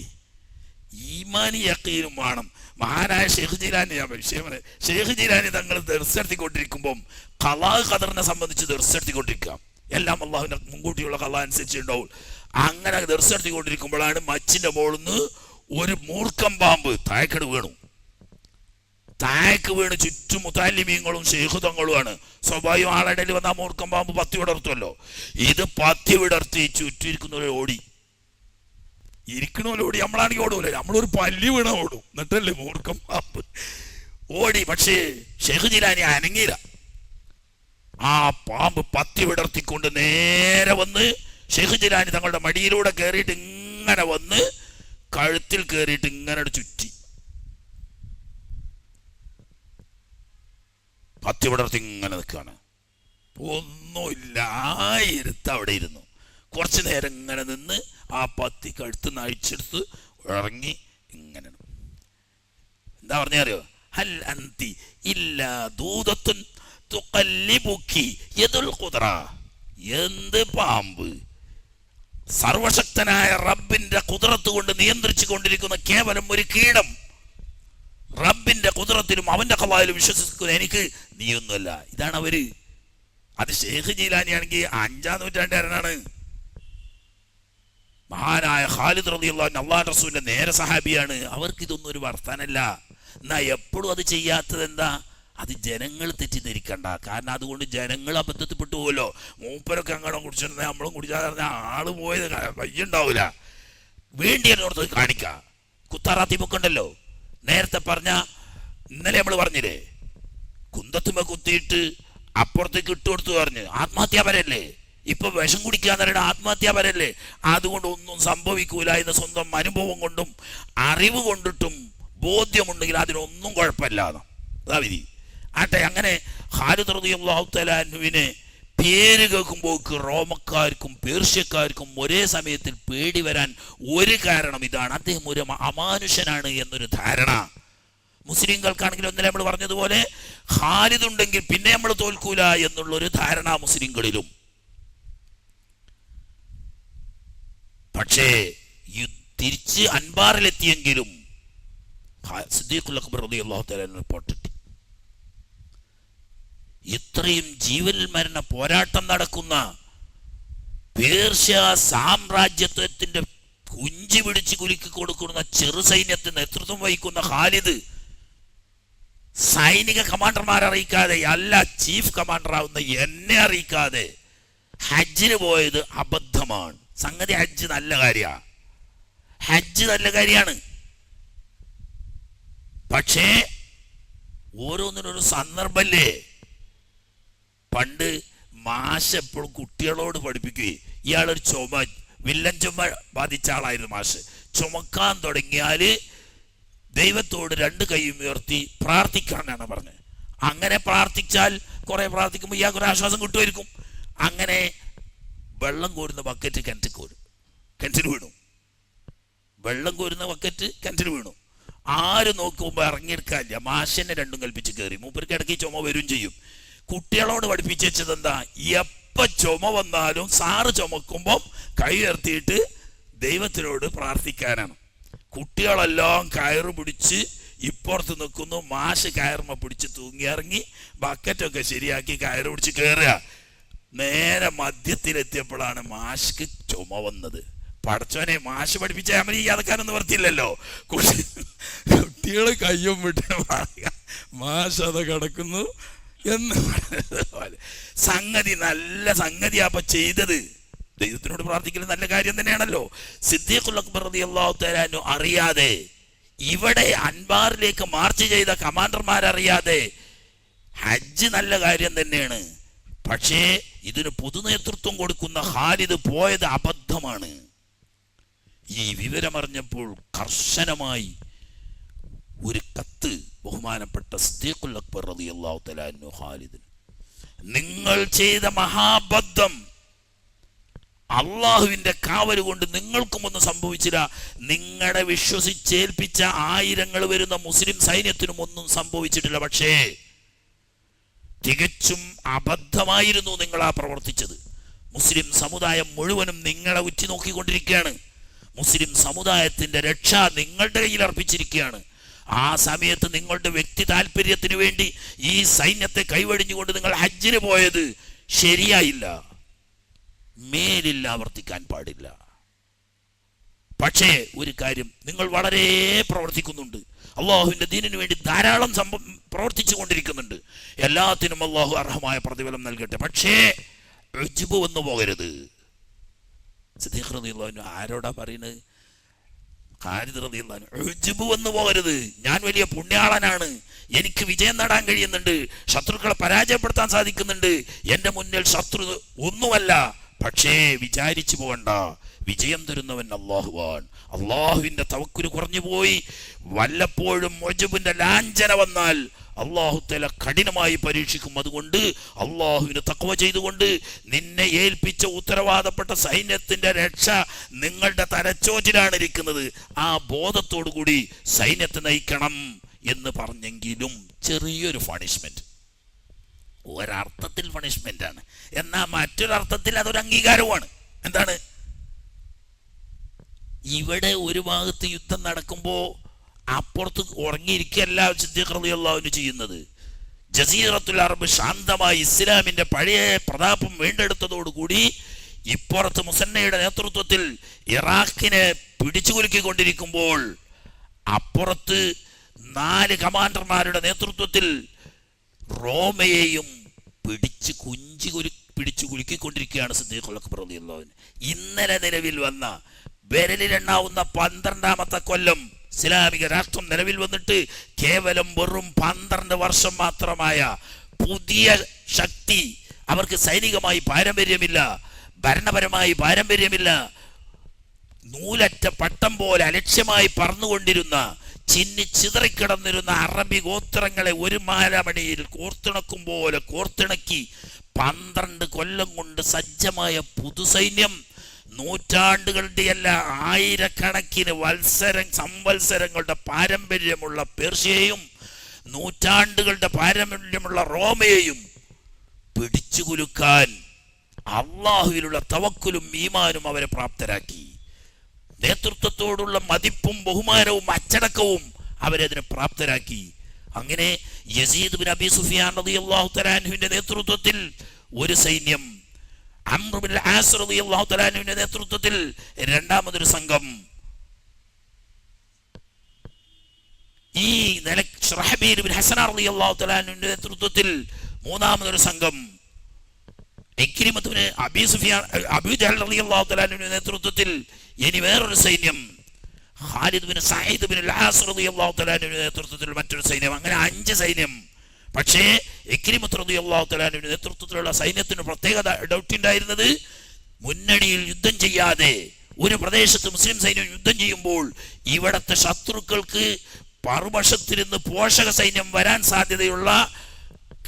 ഈമാനി യഖീനും വേണം. മഹാനായ ഷെയ്ഖ് ജീലാനി, ഷെയ്ഖ് ജീലാനി തങ്ങൾ ദർശനത്തിക്കൊണ്ടിരിക്കുമ്പം ഖളാ ഖദറിനെ സംബന്ധിച്ച് ദർശനത്തിക്കൊണ്ടിരിക്കാം. എല്ലാം അള്ളാഹുവിന്റെ മുൻകൂട്ടിയുള്ള ഖളാ അനുസരിച്ച് ഉണ്ടാവും. അങ്ങനെ ദർശനത്തിക്കൊണ്ടിരിക്കുമ്പോഴാണ് മച്ചിന്റെ മുകളിൽ നിന്ന് ഒരു മൂർഖം പാമ്പ് താഴേക്കട് വീണു. താഴേക്ക് വീണ് ചുറ്റും മുതാലിമീങ്ങളും ശൈഖുതങ്ങളുമാണ്. സ്വാഭാവികം ആളിടയിൽ വന്നാൽ മൂർക്കം പാമ്പ് പത്തി വിടർത്തുമല്ലോ. ഇത് പത്തി വിടർത്തി ചുറ്റിരിക്കുന്നവരെ ഓടി. ഇരിക്കണോലോടി. നമ്മളാണെങ്കിൽ ഓടൂല, നമ്മളൊരു പല്ലി വീണ ഓടും. എന്നിട്ടല്ലേ മൂർക്കം പാമ്പ് ഓടി. പക്ഷേ ഷെയ്ഖ് ജിലാനി അനങ്ങിയില്ല. ആ പാമ്പ് പത്തി വിടർത്തിക്കൊണ്ട് നേരെ വന്ന് ഷെയ്ഖ് ജിലാനി തങ്ങളുടെ മടിയിലൂടെ കയറിയിട്ട് ഇങ്ങനെ വന്ന് കഴുത്തിൽ കയറിയിട്ട് ഇങ്ങനെ ചുറ്റി. പത്തി വിടർത്തി ഇങ്ങനെ നിൽക്കുകയാണ്. ഒന്നുമില്ല, ആ ഇരുത്ത് അവിടെ ഇരുന്നു. കുറച്ചു നേരം ഇങ്ങനെ നിന്ന് ആ പത്തി കഴുത്ത് നഴിച്ചെടുത്ത് ഇറങ്ങി ഇങ്ങനെ. എന്താ പറഞ്ഞറിയോ? ഹൽ അന്തി ഇല്ലാ ദൂദത്തുൻ തുഖല്ലിബുക്കി യദുൽ ഖുദ്റ. എന്ത് പാമ്പ്? സർവശക്തനായ റബ്ബിന്റെ ഖുദ്റത്ത് കൊണ്ട് നിയന്ത്രിച്ചു കൊണ്ടിരിക്കുന്ന കേവലം ഒരു കീടം. റബ്ബിന്റെ ഖുദ്റത്തിലും അവന്റെ ഖളായിലും വിശ്വസിക്കുന്ന എനിക്ക് നീയൊന്നുമല്ല. ഇതാണ് അവര്. അത് ഷെയ്ഖ് ജീലാനി ആണെങ്കിൽ 5-ാം നൂറ്റാണ്ടുകാരനാണ്. മഹാനായ ഖാലിദ് റളിയല്ലാഹു അൻഹു അല്ലാഹുവിന്റെ റസൂലിന്റെ നേരെ സഹാബിയാണ്. അവർക്ക് ഇതൊന്നും ഒരു വർത്താനല്ല. എന്നാ എപ്പോഴും അത് ചെയ്യാത്തത് എന്താ? അത് ജനങ്ങൾ തെറ്റിദ്ധരിക്കണ്ട. കാരണം അതുകൊണ്ട് ജനങ്ങൾ അബദ്ധത്തിൽപ്പെട്ടു പോകല്ലോ. മൂപ്പരൊക്കെ അങ്ങനെ കുടിച്ചിരുന്ന നമ്മളും കുടിച്ചാൽ പറഞ്ഞാൽ ആള് പോയത് വയ്യുണ്ടാവൂല. വേണ്ടിയെന്നോർത്ത് കാണിക്ക. കുത്താറാത്തി ബുക്കുണ്ടല്ലോ, നേരത്തെ പറഞ്ഞ ഇന്നലെ നമ്മൾ പറഞ്ഞില്ലേ, കുന്തത്തുമ്പോ കുത്തിയിട്ട് അപ്പുറത്തേക്ക് ഇട്ടുകൊടുത്തു പറഞ്ഞ് ആത്മഹത്യാപരല്ലേ. ഇപ്പൊ വിഷം കുടിക്കാന്ന് പറയുന്നത് ആത്മഹത്യാപരല്ലേ. അതുകൊണ്ട് ഒന്നും സംഭവിക്കൂല എന്ന് സ്വന്തം അനുഭവം കൊണ്ടും അറിവ് കൊണ്ടിട്ടും ബോധ്യമുണ്ടെങ്കിൽ അതിനൊന്നും കുഴപ്പമില്ല. അതാ വിധി. ആട്ടെ, അങ്ങനെ ഖാലിദ് റളിയല്ലാഹു തആല അൻഹുവിനെ പേര് കേൾക്കുമ്പോൾ റോമക്കാർക്കും പേർഷ്യക്കാർക്കും ഒരേ സമയത്തിൽ പേടി വരാൻ ഒരു കാരണം ഇതാണ്. അദ്ദേഹം ഒരു അമാനുഷനാണ് എന്നൊരു ധാരണ. മുസ്ലിങ്ങൾക്കാണെങ്കിലും ഇന്നലെ നമ്മൾ പറഞ്ഞതുപോലെ ഖാലിദ് ഉണ്ടെങ്കിൽ പിന്നെ നമ്മൾ തോൽക്കൂല എന്നുള്ളൊരു ധാരണ മുസ്ലിങ്ങളിലും. പക്ഷേ തിരിച്ച് അൻബാറിലെത്തിയെങ്കിലും സിദ്ദീഖുൽ അക്ബർ റളിയല്ലാഹു തആല പൊട്ടിട്ട് ഇത്രയും ജീവൻ മരണ പോരാട്ടം നടക്കുന്ന പേർഷ്യ സാമ്രാജ്യത്വത്തിന്റെ കുഞ്ചി പിടിച്ച് കുലുക്കി കൊടുക്കുന്ന ചെറു സൈന്യത്തിന് നേതൃത്വം വഹിക്കുന്ന ഖാലിദ് സൈനിക കമാൻഡർമാരെ അറിയിക്കാതെ, അല്ല ചീഫ് കമാൻഡർ ആവുന്ന എന്നെ അറിയിക്കാതെ ഹജ്ജിന് പോയത് അബദ്ധമാണ്. സംഗതി ഹജ്ജ് നല്ല കാര്യമാണ്, ഹജ്ജ് നല്ല കാര്യമാണ്. പക്ഷേ ഓരോന്നിനൊരു സന്ദർഭല്ലേ. പണ്ട് മാഷ് എപ്പോഴും കുട്ടികളോട് പഠിപ്പിക്കുകയും, ഇയാളൊരു വില്ലൻ ചുമ ബാധിച്ച ആളായിരുന്നു മാഷ്. ചുമക്കാൻ തുടങ്ങിയാൽ ദൈവത്തോട് 2 കൈയും ഉയർത്തി പ്രാർത്ഥിക്കാനാണ് പറഞ്ഞത്. അങ്ങനെ പ്രാർത്ഥിച്ചാൽ കുറെ പ്രാർത്ഥിക്കുമ്പോൾ ഇയാൾക്ക് ഒരു ആശ്വാസം കിട്ടുമായിരിക്കും. അങ്ങനെ വെള്ളം കോരുന്ന ബക്കറ്റ് കിണറ്റിൽ വീണു. വെള്ളം കോരുന്ന ബക്കറ്റ് കിണറ്റിൽ വീണു. ആര് നോക്കുമ്പോൾ ഇറങ്ങിയെടുക്കാനില്ല. മാഷനെ 2ഉം കൽപ്പിച്ച് കയറി. മൂപ്പർക്ക് ഇടയ്ക്ക് ചുമ വരും ചെയ്യും. കുട്ടികളോട് പഠിപ്പിച്ച് വെച്ചത് എന്താ? എപ്പോൾ ചുമ വന്നാലും സാറ് ചുമക്കുമ്പം കൈ ഉയർത്തിയിട്ട് ദൈവത്തിനോട് പ്രാർത്ഥിക്കാനാണ്. കുട്ടികളെല്ലാം കയറ് പിടിച്ച് ഇപ്പുറത്ത് നിൽക്കുന്നു. മാഷ് കയറുമ്പോ പിടിച്ച് തൂങ്ങിയിറങ്ങി ബക്കറ്റൊക്കെ ശരിയാക്കി കയറ് പിടിച്ച് കയറുക. നേരെ മധ്യത്തിലെത്തിയപ്പോഴാണ് മാഷ്ക്ക് ചുമ വന്നത്. പടച്ചോനെ, മാഷ് പഠിപ്പിച്ച അമൽ ചെയ്യാതെക്കാനൊന്നും വർത്തില്ലല്ലോ. കുട്ടികൾ കയ്യും വിട്ട് മാഷ് അത് കിടക്കുന്നു എന്ന് സംഗതി നല്ല സംഗതിയാ അപ്പൊ ചെയ്തത്. ദൈവത്തിനോട് പ്രാർത്ഥിക്കുന്നത് നല്ല കാര്യം തന്നെയാണല്ലോ. സിദ്ദീഖുൽ അക്ബർ റളിയല്ലാഹു തആല അൻഹു അറിയാതെ, ഇവിടെ അൻബാറിലേക്ക് മാർച്ച് ചെയ്ത കമാൻഡർമാരറിയാതെ ഹജ്ജ് നല്ല കാര്യം തന്നെയാണ്. പക്ഷേ ഇതിന് പൊതു നേതൃത്വം കൊടുക്കുന്ന ഖാലിദ് പോയത് അബദ്ധമാണ്. ഈ വിവരമറിഞ്ഞപ്പോൾ കർശനമായി ഒരു കത്ത് ബഹുമാനപ്പെട്ട സിദ്ദീഖുൽ അക്ബർ റളിയല്ലാഹു തആല അൻഹു ഖാലിദിന്, നിങ്ങൾ ചെയ്ത മഹാബദ്ധം, അള്ളാഹുവിന്റെ കാവല് കൊണ്ട് നിങ്ങൾക്കും ഒന്നും സംഭവിച്ചില്ല. നിങ്ങളെ വിശ്വസിച്ചേൽപ്പിച്ച 1000 വരുന്ന മുസ്ലിം സൈന്യത്തിനും ഒന്നും സംഭവിച്ചിട്ടില്ല. പക്ഷേ തികച്ചും അബദ്ധമായിരുന്നു നിങ്ങൾ ആ പ്രവർത്തിച്ചത്. മുസ്ലിം സമുദായം മുഴുവനും നിങ്ങളെ ഉറ്റുനോക്കിക്കൊണ്ടിരിക്കുകയാണ്. മുസ്ലിം സമുദായത്തിന്റെ രക്ഷ നിങ്ങളുടെ കയ്യിൽ അർപ്പിച്ചിരിക്കുകയാണ്. ആ സമയത്ത് നിങ്ങളുടെ വ്യക്തി താല്പര്യത്തിന് വേണ്ടി ഈ സൈന്യത്തെ കൈവടിഞ്ഞുകൊണ്ട് നിങ്ങൾ ഹജ്ജിന് പോയത് ശരിയായില്ല. മേലിൽ ആവർത്തിക്കാൻ പാടില്ല. പക്ഷേ ഒരു കാര്യം, നിങ്ങൾ വളരെ പ്രവർത്തിക്കുന്നുണ്ട്. അള്ളാഹുവിൻ്റെ ദീനിനു വേണ്ടി ധാരാളം പ്രവർത്തിച്ചു കൊണ്ടിരിക്കുന്നുണ്ട്. എല്ലാത്തിനും അള്ളാഹു അർഹമായ പ്രതിഫലം നൽകട്ടെ. പക്ഷേ ഉജ്ബ് വന്നു പോകരുത്. സിദ്ദീഖ് റളിയല്ലാഹു അൻഹു ആരോടാ പറയുന്നത്? ഖാലിദ് റളിയല്ലാഹു അൻഹു. ഉജ്ബ് വന്നു പോകരുത്. ഞാൻ വലിയ പുണ്യാളനാണ്, എനിക്ക് വിജയം നേടാൻ കഴിയുന്നുണ്ട്, ശത്രുക്കളെ പരാജയപ്പെടുത്താൻ സാധിക്കുന്നുണ്ട്, എൻ്റെ മുന്നിൽ ശത്രു ഒന്നുമല്ല. പക്ഷേ വിചാരിച്ചു പോകണ്ട, വിജയം തരുന്നവൻ അള്ളാഹുവാൻ. അള്ളാഹുവിൻ്റെ തവക്കുല് കുറഞ്ഞു പോയി വല്ലപ്പോഴും ഉജ്ബിന്റെ ലാഞ്ചന വന്നാൽ അള്ളാഹു തആല കഠിനമായി പരീക്ഷിക്കും. അതുകൊണ്ട് അള്ളാഹുവിന് തഖ്വ ചെയ്തുകൊണ്ട് നിന്നെ ഏൽപ്പിച്ച ഉത്തരവാദപ്പെട്ട സൈന്യത്തിന്റെ രക്ഷ നിങ്ങളുടെ തലച്ചോറ്റിലാണ് ഇരിക്കുന്നത്, ആ ബോധത്തോടു കൂടി സൈന്യത്തെ നയിക്കണം എന്ന് പറഞ്ഞെങ്കിലും ചെറിയൊരു പണിഷ്മെന്റ്, ഒരർത്ഥത്തിൽ പണിഷ്മെന്റ് ആണ്, എന്നാൽ മറ്റൊരർത്ഥത്തിൽ അതൊരു അംഗീകാരവുമാണ്. എന്താണ്? ഇവിടെ ഒരു ഭാഗത്ത് യുദ്ധം നടക്കുമ്പോൾ അപ്പുറത്ത് ഉറങ്ങിയിരിക്കല്ല സിദ്ദീഖ് റളിയല്ലാഹു അൻഹു ചെയ്യുന്നത്. ജസീറത്തുൽ അറബ് ശാന്തമായി ഇസ്ലാമിന്റെ പഴയ പ്രതാപം വീണ്ടെടുത്തതോടുകൂടി ഇപ്പുറത്ത് മുസന്നയുടെ നേതൃത്വത്തിൽ ഇറാഖിനെ പിടിച്ചുകുലുക്കിക്കൊണ്ടിരിക്കുമ്പോൾ അപ്പുറത്ത് 4 കമാൻഡർമാരുടെ നേതൃത്വത്തിൽ റോമയെയും പിടിച്ചു കുലുക്കിക്കൊണ്ടിരിക്കുകയാണ് സിദ്ദീഖുൽ അക്ബർ റളിയല്ലാഹു അൻഹു. ഇന്നലെ നിലവിൽ വന്ന വിരലിലെണ്ണാവുന്ന 12ാമത്തെ കൊല്ലം ഇസ്ലാമിക രാഷ്ട്രം നിലവിൽ വന്നിട്ട് കേവലം വെറും 12 വർഷം മാത്രമായ പുതിയ ശക്തി, അവർക്ക് സൈനികമായി പാരമ്പര്യമില്ല, ഭരണപരമായി പാരമ്പര്യമില്ല, നൂലറ്റ പട്ടം പോലെ അലക്ഷ്യമായി പറന്നുകൊണ്ടിരുന്ന ചിതറിക്കിടന്നിരുന്ന അറബി ഗോത്രങ്ങളെ ഒരു മാലമണിയിൽ കോർത്തിണക്കും പോലെ കോർത്തിണക്കി 12 കൊല്ലം കൊണ്ട് സജ്ജമായ പുതുസൈന്യം, നൂറ്റാണ്ടുകളുടെയല്ല ആയിരക്കണക്കിന് സംവത്സരങ്ങളുടെ പാരമ്പര്യമുള്ള പേർഷ്യയെയും നൂറ്റാണ്ടുകളുടെ പാരമ്പര്യമുള്ള റോമയെയും പിടിച്ചുകുലുക്കാൻ അള്ളാഹുവിലുള്ള തവക്കുലും ഈമാനും അവരെ പ്രാപ്തരാക്കി. നേതൃത്വത്തോടുള്ള മതിപ്പും ബഹുമാനവും അച്ചടക്കവും അവരതിനെ പ്രാപ്തരാക്കി. അങ്ങനെ യസീദ് ബിൻ അബി സുഫിയാൻ റളിയല്ലാഹു തആല അൻഹുവിന്റെ നേതൃത്വത്തിൽ ഒരു സൈന്യം, അംർ ബിൻ ആസ് റളിയല്ലാഹു തആല അൻഹുവിന്റെ നേതൃത്വത്തിൽ രണ്ടാമതൊരു സംഘം, ഈ ശുറഹ്ബീൽ ബിൻ ഹസൻ റളിയല്ലാഹു തആല അൻഹുവിന്റെ നേതൃത്വത്തിൽ മൂന്നാമതൊരു സംഘം, ഇക്രിമത്ത് ബിൻ അബീ സുഫിയാൻ അബൂ ജഹൽ റളിയല്ലാഹു തആല അൻഹുവിന്റെ നേതൃത്വത്തിൽ ഇനി വേറൊരു സൈന്യം, ഖാലിദ് ബിൻ സഈദ് ബിൻ അൽ-ആസ് റളിയല്ലാഹു തആല അൻഹുവിന്റെ നേതൃത്വത്തിൽ മറ്റൊരു സൈന്യം. അങ്ങനെ 5 സൈന്യം. പക്ഷേ ഇക്രിമത്ത് റളിയല്ലാഹു തആല അൻഹുവിന്റെ നേതൃത്വത്തിലുള്ള സൈന്യത്തിന് പ്രത്യേക ഡൗട്ട് ഉണ്ടായിരുന്നത്, മുന്നണിയിൽ യുദ്ധം ചെയ്യാതെ ഒരു പ്രദേശത്ത് മുസ്ലിം സൈന്യം യുദ്ധം ചെയ്യുമ്പോൾ ഇവിടത്തെ ശത്രുക്കൾക്ക് മറുവശത്തിരുന്ന് പോഷക സൈന്യം വരാൻ സാധ്യതയുള്ള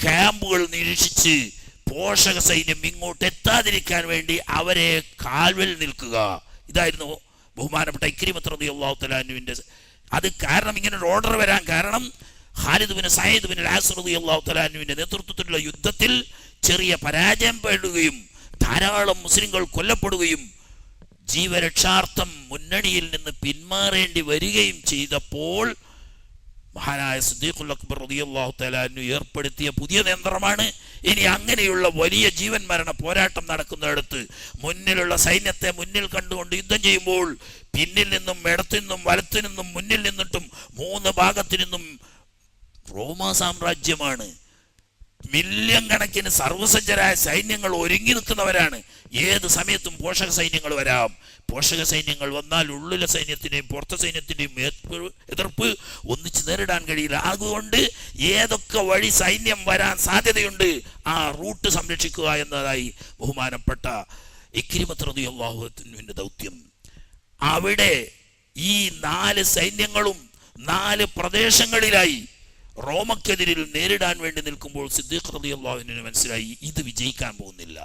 ക്യാമ്പുകൾ നിരീക്ഷിച്ച് പോഷക സൈന്യം ഇങ്ങോട്ട് എത്താതിരിക്കാൻ വേണ്ടി അവരെ കാൽവൽ നിൽക്കുക. ഇതായിരുന്നു ബഹുമാനപ്പെട്ട ഇക്രിമത്ത് റളിയല്ലാഹു തആല അൻഹുവിന്റെ. അത് കാരണം, ഇങ്ങനെ ഒരു ഓർഡർ വരാൻ കാരണം, ഖാലിദ് ബിൻ സഈദ് ബിൻ അൽ-ആസ് റളിയല്ലാഹു തആല അൻഹുവിന്റെ നേതൃത്വത്തിലുള്ള യുദ്ധത്തിൽ ചെറിയ പരാജയം പെടുകയും ധാരാളം മുസ്ലിങ്ങൾ കൊല്ലപ്പെടുകയും ജീവരക്ഷാർത്ഥം മുന്നണിയിൽ നിന്ന് പിന്മാറേണ്ടി വരികയും ചെയ്തപ്പോൾ മഹാനായ സിദ്ദീഖുൽ അക്ബർ റളിയല്ലാഹു തആല അൻഹു ഏർപ്പെടുത്തിയ പുതിയ തന്ത്രമാണ്, ഇനി അങ്ങനെയുള്ള വലിയ ജീവൻ മരണ പോരാട്ടം നടക്കുന്നിടത്ത് മുന്നിലുള്ള സൈന്യത്തെ മുന്നിൽ കണ്ടുകൊണ്ട് യുദ്ധം ചെയ്യുമ്പോൾ പിന്നിൽ നിന്നും ഇടത്തു നിന്നും വലത്തു നിന്നും മുന്നിൽ നിന്നിട്ടും 3 ഭാഗത്തു നിന്നും റോമാ സാമ്രാജ്യമാണ്, മില്യൺ കണക്കിന് സർവസജ്ജരായ സൈന്യങ്ങൾ ഒരുങ്ങി നിൽക്കുന്നവരാണ്. ഏത് സമയത്തും പോഷക സൈന്യങ്ങൾ വരാം. പോഷക സൈന്യങ്ങൾ വന്നാൽ ഉള്ളിലെ സൈന്യത്തിന്റെയും പുറത്തെ സൈന്യത്തിന്റെയും എതിർപ്പ് ഒന്നിച്ച് നേരിടാൻ കഴിയില്ല. അതുകൊണ്ട് ഏതൊക്കെ വഴി സൈന്യം വരാൻ സാധ്യതയുണ്ട് ആ റൂട്ട് സംരക്ഷിക്കുക എന്നതായി ബഹുമാനപ്പെട്ട ഇക്രിമത്ത് റളിയല്ലാഹു അൻഹുവിന്റെ ദൗത്യം. അവിടെ ഈ 4 സൈന്യങ്ങളും 4 പ്രദേശങ്ങളിലായി റോമക്കെതിരിൽ നേരിടാൻ വേണ്ടി നിൽക്കുമ്പോൾ സിദ്ദീഖ് റളിയല്ലാഹു അൻഹുവിന് മനസ്സിലായി, ഇത് വിജയിക്കാൻ പോകുന്നില്ല.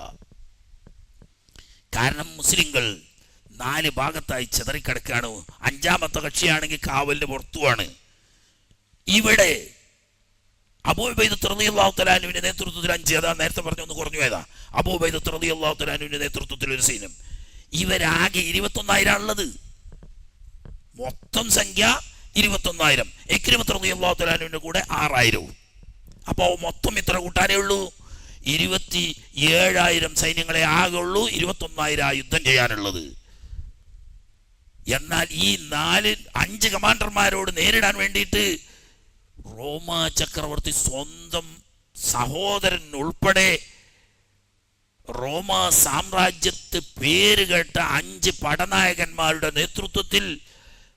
കാരണം മുസ്ലിങ്ങൾ 4 ഭാഗത്തായി ചിതറിക്കിടക്കുകയാണ്. 5ാമത്തെ കക്ഷിയാണെങ്കിൽ കാവലിന് പുറത്തുമാണ്. ഇവിടെ അബൂ ഉബൈദത്ത് റളിയല്ലാഹു തആല അൻഹുവിന്റെ നേതൃത്വത്തിൽ 5, അതാ നേരത്തെ പറഞ്ഞു, ഒന്ന് കുറഞ്ഞു പോയതാ. അബൂ ഉബൈദത്ത് റളിയല്ലാഹു തആല അൻഹുവിന്റെ നേതൃത്വത്തിൽ ഒരു സൈന്യം. ഇവരാകെ 21,000 ഉള്ളത്. മൊത്തം സംഖ്യ 21,000. ഇക്രിമത്ത് റളിയല്ലാഹു തആല അൻഹുവിന്റെ കൂടെ 6,000. അപ്പോൾ മൊത്തം ഇത്ര കൂട്ടാനേ ഉള്ളൂ. 27,000 സൈന്യങ്ങളെ ആകെ ഉള്ളൂ. 21,000 യുദ്ധം ചെയ്യാനുള്ളത്. എന്നാൽ ഈ 5 കമാൻഡർമാരോട് നേരിടാൻ വേണ്ടിയിട്ട് റോമാ ചക്രവർത്തി സ്വന്തം സഹോദരൻ ഉൾപ്പെടെ റോമാ സാമ്രാജ്യത്ത് പേരുകേട്ട 5 പടനായകന്മാരുടെ നേതൃത്വത്തിൽ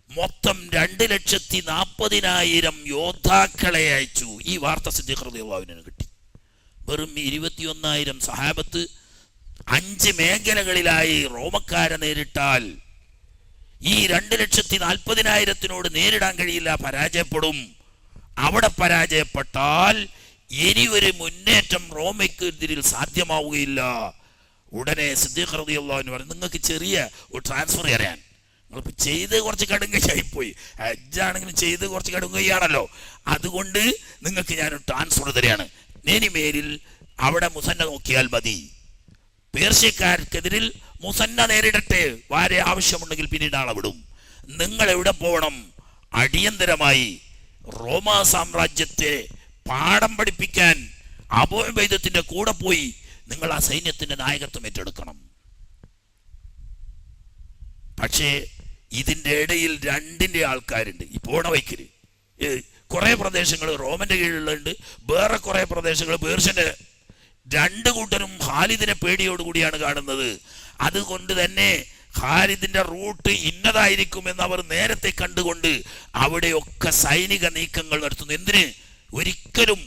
മൊത്തം 2,40,000 യോദ്ധാക്കളെ അയച്ചു. ഈ വാർത്ത സിദ്ദീഖ് റളിയല്ലാഹു അൻഹു കിട്ടി. വെറും 21,000 സഹാബത്ത് 5 മേഖലകളിലായി റോമക്കാരെ നേരിട്ടാൽ ഈ 2,40,000 നേരിടാൻ കഴിയില്ല, പരാജയപ്പെടും. അവിടെ പരാജയപ്പെട്ടാൽ ഇനി ഒരു മുന്നേറ്റം റോമയ്ക്കെതിരിൽ സാധ്യമാവുകയില്ല. ഉടനെ സിദ്ദീഖ് റളിയല്ലാഹു അൻഹു പറഞ്ഞു, നിങ്ങൾക്ക് ചെറിയ ഒരു ട്രാൻസ്ഫർ തരാൻ, നിങ്ങൾ ചെയ്ത് കുറച്ച് കടുങ്കയായിപ്പോയി, ഹജ്ജാണെങ്കിലും ചെയ്ത് കുറച്ച് കടുങ്കയാണല്ലോ, അതുകൊണ്ട് നിങ്ങൾക്ക് ഞാൻ ട്രാൻസ്ഫർ തരികയാണ്. നേനിമേലിൽ അവിടെ മുസന്ന നോക്കിയാൽ മതി, പേർഷ്യക്കാർക്കെതിരിൽ മുസന്ന നേരിടട്ടെ, വാരെ ആവശ്യമുണ്ടെങ്കിൽ പിന്നീട് ആളെ വിടും. നിങ്ങൾ എവിടെ പോകണം? അടിയന്തരമായി റോമാ സാമ്രാജ്യത്തെ പാഠം പഠിപ്പിക്കാൻ അബൂ ഉബൈദത്തിന്റെ കൂടെ പോയി നിങ്ങൾ ആ സൈന്യത്തിന്റെ നായകത്വം ഏറ്റെടുക്കണം. പക്ഷേ ഇതിന്റെ ഇടയിൽ 2 ആൾക്കാരുണ്ട്. ഈ പോണ വൈക്കല് കുറെ പ്രദേശങ്ങൾ റോമന്റെ കീഴിലുണ്ട്, വേറെ കുറെ പ്രദേശങ്ങൾ പേർഷ്യന്റെ. 2 കൂട്ടരും ഖാലിദിനെ പേടിയോടുകൂടിയാണ് കാണുന്നത്. അതുകൊണ്ട് തന്നെ ഖാലിദിന്റെ റൂട്ട് ഇന്നതായിരിക്കുമെന്ന് അവർ നേരത്തെ കണ്ടുകൊണ്ട് അവിടെയൊക്കെ സൈനിക നീക്കങ്ങൾ നടത്തുന്നു. എന്തിന്? ഒരിക്കലും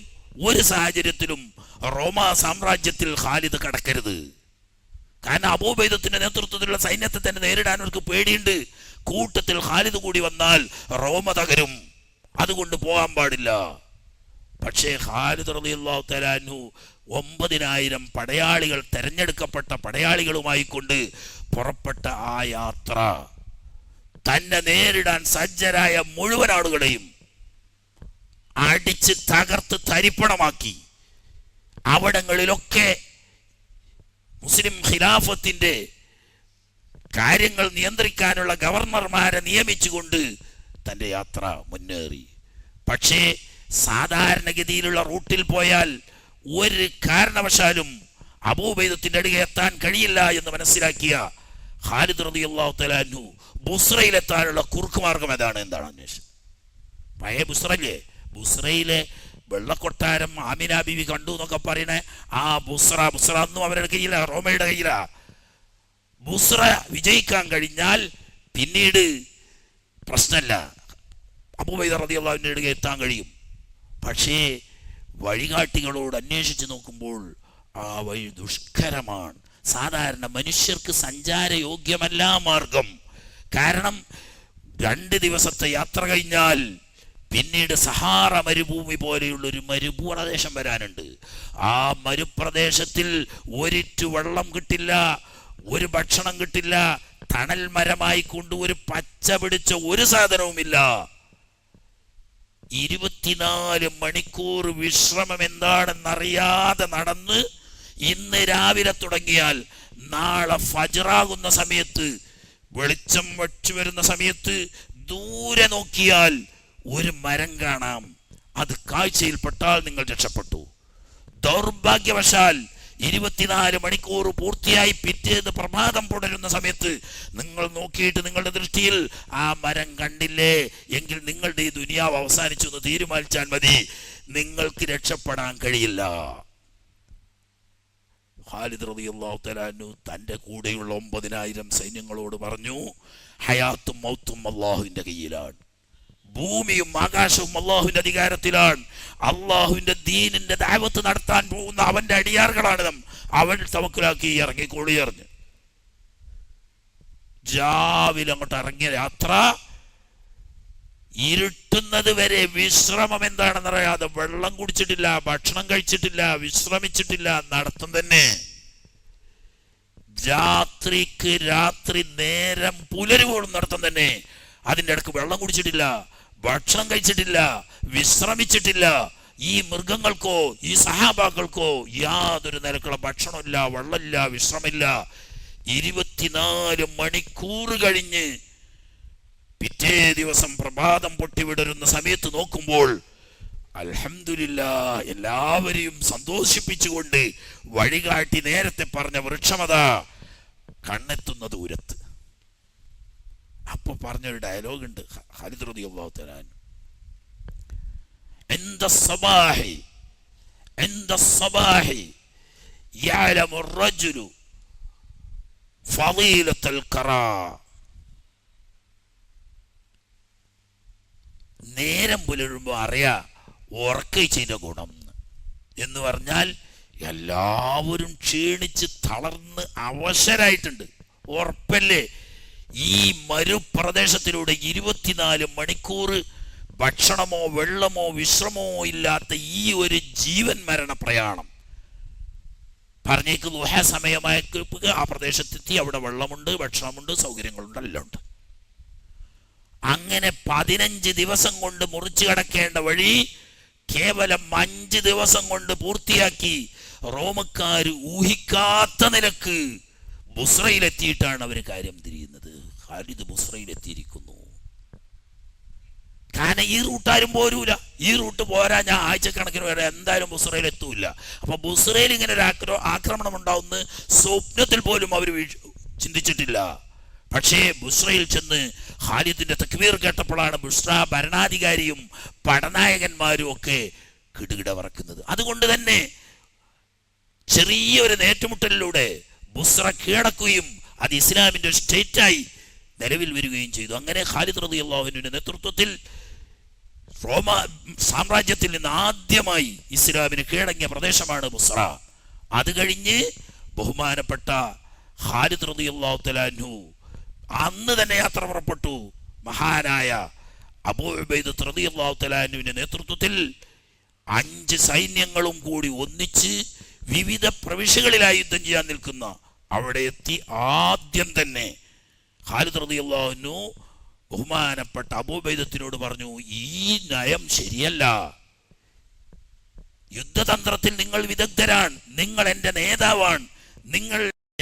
ഒരു സാഹചര്യത്തിലും റോമാ സാമ്രാജ്യത്തിൽ ഖാലിദ് കടക്കരുത്. കാരണം അബൂ ഉബൈദത്തിന്റെ നേതൃത്വത്തിലുള്ള സൈന്യത്തെ തന്നെ നേരിടാൻ അവർക്ക് പേടിയുണ്ട്. കൂട്ടത്തിൽ ഖാലിദ് കൂടി വന്നാൽ റോമ തകരും, അതുകൊണ്ട് പോകാൻ പാടില്ല. പക്ഷേ ഖാലിദ് റളിയല്ലാഹു തആല അൻഹു 9,000 പടയാളികൾ, തെരഞ്ഞെടുക്കപ്പെട്ട പടയാളികളുമായി കൊണ്ട് പുറപ്പെട്ട ആ യാത്ര തന്നെ നേരിടാൻ സജ്ജരായ മുഴുവൻ ആളുകളെയും അടിച്ച് തകർത്ത് തരിപ്പണമാക്കി. അവിടങ്ങളിലൊക്കെ മുസ്ലിം ഖിലാഫത്തിന്റെ കാര്യങ്ങൾ നിയന്ത്രിക്കാനുള്ള ഗവർണർമാരെ നിയമിച്ചുകൊണ്ട് തൻ്റെ യാത്ര മുന്നേറി. പക്ഷേ സാധാരണഗതിയിലുള്ള റൂട്ടിൽ പോയാൽ ഒരു കാരണവശാലും അബൂ ഉബൈദത്തിന്റെ അടുക്കെ എത്താൻ കഴിയില്ല എന്ന് മനസ്സിലാക്കിയ ഖാലിദ് റളിയല്ലാഹു തആല അൻഹു ബുസ്രയിലെത്താനുള്ള കുറുക്കുമാർഗം എന്താണ് അന്വേഷണം. പഴയ ബുസ്രല്ലേ, ബുസ്രയിലെ വെള്ളക്കൊട്ടാരം ആമിന ബീവി കണ്ടു എന്നൊക്കെ പറയണേ ആ ബുസ്ര ഒന്നും അവരുടെ കയ്യില, റോമയുടെ കയ്യില. ബുസ്ര വിജയിക്കാൻ കഴിഞ്ഞാൽ പിന്നീട് പ്രശ്നമല്ല, അബൂ ഉബൈദ റളിയല്ലാഹു അൻഹുവിന്റെ അടുക്കെ എത്താൻ കഴിയും. പക്ഷേ വഴികാട്ടികളോട് അന്വേഷിച്ച് നോക്കുമ്പോൾ ആ വഴി ദുഷ്കരമാണ്. സാധാരണ മനുഷ്യർക്ക് സഞ്ചാരയോഗ്യമല്ല മാർഗം. കാരണം 2 ദിവസത്തെ യാത്ര കഴിഞ്ഞാൽ പിന്നീട് സഹാറ മരുഭൂമി പോലെയുള്ളൊരു മരുഭൂപ്രദേശം വരാനുണ്ട്. ആ മരുപ്രദേശത്തിൽ ഒരിറ്റു വെള്ളം കിട്ടില്ല, ഒരു ഭക്ഷണം കിട്ടില്ല, തണൽ മരമായി കൊണ്ട് ഒരു പച്ച പിടിച്ച ഒരു സാധനവുമില്ല. 24 മണിക്കൂർ വിശ്രമം എന്താണെന്നറിയാതെ നടന്ന് ഇന്ന് രാവിലെ തുടങ്ങിയാൽ നാളെ ഫജ്റാകുന്ന സമയത്ത്, വെളിച്ചം വച്ചു വരുന്ന സമയത്ത് ദൂരെ നോക്കിയാൽ ഒരു മരം കാണാം. അത് കാഴ്ചയിൽപ്പെട്ടാൽ നിങ്ങൾ രക്ഷപ്പെട്ടു. ദൗർഭാഗ്യവശാൽ 24 മണിക്കൂർ പൂർത്തിയായി പിറ്റേന്ന് പ്രഭാതം പുലരുന്ന സമയത്ത് നിങ്ങൾ നോക്കിയിട്ട് നിങ്ങളുടെ ദൃഷ്ടിയിൽ ആ മരം കണ്ടില്ലേ എങ്കിൽ നിങ്ങളുടെ ഈ ദുനിയാവ് അവസാനിച്ചു എന്ന് തീരുമാനിച്ചാൽ മതി, നിങ്ങൾക്ക് രക്ഷപ്പെടാൻ കഴിയില്ല. ഖാലിദ് റളിയല്ലാഹു തആല അൻഹു തൻ്റെ കൂടെയുള്ള 9,000 സൈന്യങ്ങളോട് പറഞ്ഞു, ഹയാത്തും മൗത്തും അല്ലാഹുവിൻ്റെ കയ്യിലാണ്, ഭൂമിയും ആകാശവും അള്ളാഹുവിന്റെ അധികാരത്തിലാണ്. അള്ളാഹുവിന്റെ ദീനിന്റെ ദഅവത്ത് നടത്താൻ പോകുന്ന അവന്റെ അടിയാറുകളാണ്. അവൻ തവക്കുലാക്കി ഇറങ്ങിക്കോളി എറിഞ്ഞ് രാവിലെ അങ്ങോട്ട് ഇറങ്ങിയ യാത്ര ഇരുട്ടുന്നത് വരെ വിശ്രമം എന്താണെന്നറിയാതെ, വെള്ളം കുടിച്ചിട്ടില്ല, ഭക്ഷണം കഴിച്ചിട്ടില്ല, വിശ്രമിച്ചിട്ടില്ല, നടത്തം തന്നെ. രാത്രിക്ക് രാത്രി നേരം പുലരുവോളം നടത്തം തന്നെ. അതിൻ്റെ ഇടക്ക് വെള്ളം കുടിച്ചിട്ടില്ല, ഭക്ഷണം കഴിച്ചിട്ടില്ല, വിശ്രമിച്ചിട്ടില്ല. ഈ മൃഗങ്ങൾക്കോ ഈ സഹാബാക്കൾക്കോ യാതൊരു നിരക്കുള്ള ഭക്ഷണമില്ല, വെള്ളമില്ല, വിശ്രമില്ല. 24 മണിക്കൂർ കഴിഞ്ഞ് പിറ്റേ ദിവസം പ്രഭാതം പൊട്ടിവിടരുന്ന സമയത്ത് നോക്കുമ്പോൾ അൽഹംദുലില്ലാഹ് എല്ലാവരെയും സന്തോഷിപ്പിച്ചുകൊണ്ട് വഴികാട്ടി നേരത്തെ പറഞ്ഞ വൃക്ഷമത കണ്ണെത്തുന്ന ദൂരത്ത്. അപ്പൊ പറഞ്ഞൊരു ഡയലോഗ് ഉണ്ട് ഖാലിദ് റളിയല്ലാഹു തആല അൻഹു, عند الصباح يعلم الرجل فضيلة القراء. നേരം പുലരുമ്പോൾ അറിയാ ഉറക്കയിച്ചതിന്റെ ഗുണം എന്ന് പറഞ്ഞാൽ എല്ലാവരും ക്ഷീണിച്ച് തളർന്ന് അവശരായിട്ടുണ്ട്. ഉറപ്പല്ലേ, ഈ മരുപ്രദേശത്തിലൂടെ 24 മണിക്കൂർ ഭക്ഷണമോ വെള്ളമോ വിശ്രമോ ഇല്ലാത്ത ഈ ഒരു ജീവൻ മരണ പ്രയാണം. പറഞ്ഞേക്ക് ദുഹ സമയമായ ആ പ്രദേശത്തെത്തി, അവിടെ വെള്ളമുണ്ട്, ഭക്ഷണമുണ്ട്, സൗകര്യങ്ങളുണ്ട്, എല്ലാം ഉണ്ട്. അങ്ങനെ 15 ദിവസം കൊണ്ട് മുറിച്ചു കടക്കേണ്ട വഴി കേവലം 5 ദിവസം കൊണ്ട് പൂർത്തിയാക്കി റോമക്കാർ ഊഹിക്കാത്ത നിലക്ക് ബുസ്രയിലെത്തിയിട്ടാണ് അവർ കാര്യം തിരിയുന്നത്. ഖാലിദ് ബുസ്രയിലെത്തിയിരിക്കുന്നു. കാരണം ഈ റൂട്ടാരും പോരൂല, ഈ റൂട്ട് പോരാ, ഞാൻ ആഴ്ചക്കണക്കിന് വരെ എന്തായാലും ബുസ്രയിൽ എത്തൂല. അപ്പൊ ബുസ്രയിൽ ഇങ്ങനെ ഒരു ആക്രമണം ഉണ്ടാവുന്ന സ്വപ്നത്തിൽ പോലും അവർ ചിന്തിച്ചിട്ടില്ല. പക്ഷേ ബുസ്രയിൽ ചെന്ന് ഖാലിദിന്റെ തക്ബീർ കേട്ടപ്പോഴാണ് ബുസ്ര ഭരണാധികാരിയും പടനായകന്മാരും ഒക്കെ കിടുകിട വറക്കുന്നത്. അതുകൊണ്ട് തന്നെ ചെറിയൊരു നേറ്റുമുട്ടലിലൂടെ ബുസ്ര കീഴടക്കുകയും അത് ഇസ്ലാമിന്റെ സ്റ്റേറ്റായി നിലവിൽ വരികയും ചെയ്തു. അങ്ങനെ ഖാലിദ് റളിയല്ലാഹു അൻഹുവിന്റെ നേതൃത്വത്തിൽ റോമ സാമ്രാജ്യത്തിൽ നിന്ന് ആദ്യമായി ഇസ്ലാമിന് കീഴടങ്ങിയ പ്രദേശമാണ് ബുസ്ര. അത് കഴിഞ്ഞ് ബഹുമാനപ്പെട്ട ഖാലിദ് റളിയല്ലാഹു തആല അൻഹു അന്ന് തന്നെ യാത്ര പുറപ്പെട്ടു. മഹാനായ അബൂ ഉബൈദ റളിയല്ലാഹു തആല അൻഹുവിന്റെ നേതൃത്വത്തിൽ 5 സൈന്യങ്ങളും കൂടി ഒന്നിച്ച് വിവിധ പ്രവിശ്യകളിലായി യുദ്ധം ചെയ്യാൻ നിൽക്കുന്ന അവിടെ എത്തി. ആദ്യം തന്നെ ഖാലിദ് റളിയല്ലാഹു അൻഹു ബഹുമാനപ്പെട്ട അബൂ ഉബൈദത്തിനോട് പറഞ്ഞു, ഈ നയം ശരിയല്ല, യുദ്ധതന്ത്രത്തിൽ നിങ്ങൾ വിദഗ്ധരാണ്, നിങ്ങൾ എൻ്റെ നേതാവാണ്,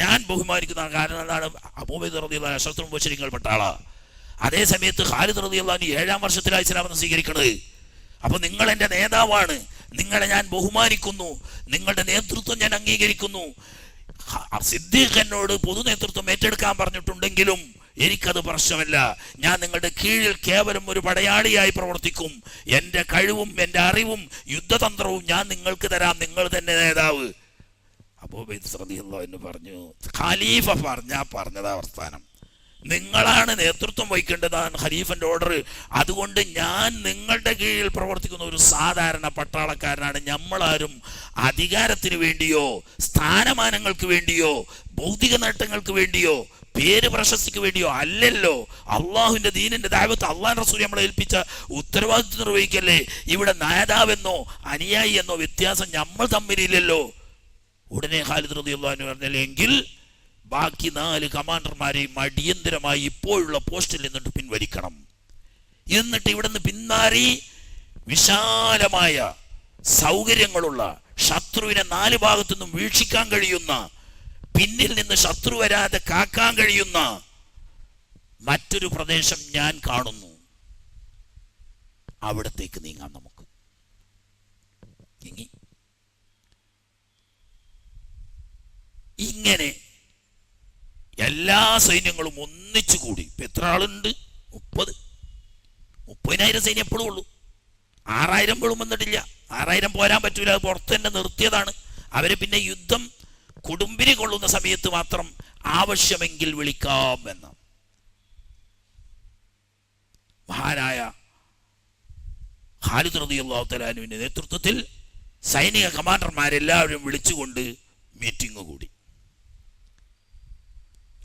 ഞാൻ ബഹുമാനിക്കുന്ന കാരണം എന്താണ്? അബൂ ഉബൈദ റളിയല്ലാഹു അൻഹു അശ്റഫുൽ മുബശ്ശിരീങ്ങളിൽ പെട്ട ആളാ. അതേ സമയത്ത് ഖാലിദ് റളിയല്ലാഹു അൻഹു 7-ാം വർഷത്തിലാണ് ഇസ്ലാം സ്വീകരിക്കുന്നത്. അപ്പൊ നിങ്ങൾ എൻ്റെ നേതാവാണ്, നിങ്ങളെ ഞാൻ ബഹുമാനിക്കുന്നു, നിങ്ങളുടെ നേതൃത്വം ഞാൻ അംഗീകരിക്കുന്നു. സിദ്ദീഖ് എന്നോട് പൊതു നേതൃത്വം ഏറ്റെടുക്കാൻ പറഞ്ഞിട്ടുണ്ടെങ്കിലും എനിക്കത് പ്രശ്നമല്ല. ഞാൻ നിങ്ങളുടെ കീഴിൽ കേവലം ഒരു പടയാളിയായി പ്രവർത്തിക്കും. എൻ്റെ കഴിവും എൻ്റെ അറിവും യുദ്ധതന്ത്രവും ഞാൻ നിങ്ങൾക്ക് തരാം, നിങ്ങൾ തന്നെ നേതാവ്. അബൂ ഉബൈദ റളിയല്ലാഹു അൻഹു പറഞ്ഞു, ഖലീഫ പറഞ്ഞതാ അവസ്ഥാനം, നിങ്ങളാണ് നേതൃത്വം വഹിക്കേണ്ടതാണ് ഖലീഫന്റെ ഓർഡർ. അതുകൊണ്ട് ഞാൻ നിങ്ങളുടെ കീഴിൽ പ്രവർത്തിക്കുന്ന ഒരു സാധാരണ പട്ടാളക്കാരനാണ്. നമ്മളാരും അധികാരത്തിന് വേണ്ടിയോ സ്ഥാനമാനങ്ങൾക്ക് വേണ്ടിയോ ഭൗതിക നേട്ടങ്ങൾക്ക് വേണ്ടിയോ പേര് പ്രശസ്തിക്ക് വേണ്ടിയോ അല്ലല്ലോ. അള്ളാഹുവിന്റെ ദീനിന്റെ ദഅവത്ത് അള്ളാഹു റസൂൽ നമ്മളെ ഏൽപ്പിച്ച ഉത്തരവാദിത്വം നിർവഹിക്കല്ലേ. ഇവിടെ നേതാവെന്നോ അനുയായി എന്നോ വ്യത്യാസം നമ്മൾ തമ്മിലില്ലല്ലോ. ഉടനെ ഖാലിദ് റളിയല്ലാഹു അൻഹു പറഞ്ഞല്ലേ, എങ്കിൽ ബാക്കി 4 കമാൻഡർമാരെയും അടിയന്തരമായി ഇപ്പോഴുള്ള പോസ്റ്റിൽ നിന്നിട്ട് പിൻവലിക്കണം. എന്നിട്ട് ഇവിടെ നിന്ന് പിന്മാറി വിശാലമായ സൗകര്യങ്ങളുള്ള, ശത്രുവിനെ 4 ഭാഗത്തു നിന്നും വീക്ഷിക്കാൻ കഴിയുന്ന, പിന്നിൽ നിന്ന് ശത്രു വരാതെ കാക്കാൻ കഴിയുന്ന മറ്റൊരു പ്രദേശം ഞാൻ കാണുന്നു, അവിടത്തേക്ക് നീങ്ങാം നമുക്ക്. ഇങ്ങനെ എല്ലാ സൈന്യങ്ങളും ഒന്നിച്ചുകൂടി. ഇപ്പൊ എത്ര ആളുണ്ട്? 30,000 സൈന്യം എപ്പോഴും ഉള്ളൂ. 6,000 പോലും വന്നിട്ടില്ല. 6,000 പോരാൻ പറ്റൂല, അത് പുറത്ത് തന്നെ നിർത്തിയതാണ്. അവര് പിന്നെ യുദ്ധം കൊടുമ്പിരി കൊള്ളുന്ന സമയത്ത് മാത്രം ആവശ്യമെങ്കിൽ വിളിക്കാം എന്ന മഹാനായ ഖാലിദ് റളിയല്ലാഹു തആല അൻഹുവിന്റെ നേതൃത്വത്തിൽ സൈനിക കമാൻഡർമാരെല്ലാവരും വിളിച്ചുകൊണ്ട് മീറ്റിംഗ് കൂടി.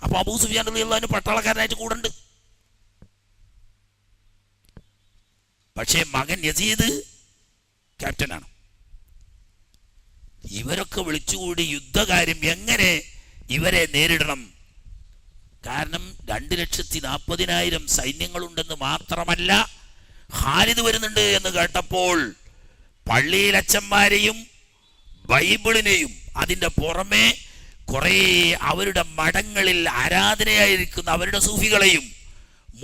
അപ്പൊ അബൂ സുഫിയാൻ റളിയല്ലാഹു അൻഹു പട്ടാളക്കാരനായിട്ട് കൂടുണ്ട്. പക്ഷേ മകൻ യസീദ് ക്യാപ്റ്റനാണ്. ഇവരൊക്കെ വിളിച്ചുകൂടി യുദ്ധകാര്യം എങ്ങനെ ഇവരെ നേരിടണം. കാരണം 2,40,000 സൈന്യങ്ങളുണ്ടെന്ന് മാത്രമല്ല, ഖാലിദ് വരുന്നുണ്ട് എന്ന് കേട്ടപ്പോൾ പള്ളിയിലച്ചന്മാരെയും ബൈബിളിനെയും അതിൻ്റെ പുറമെ കുറെ അവരുടെ മഠങ്ങളിൽ ആരാധനയായിരിക്കുന്ന അവരുടെ സൂഫികളെയും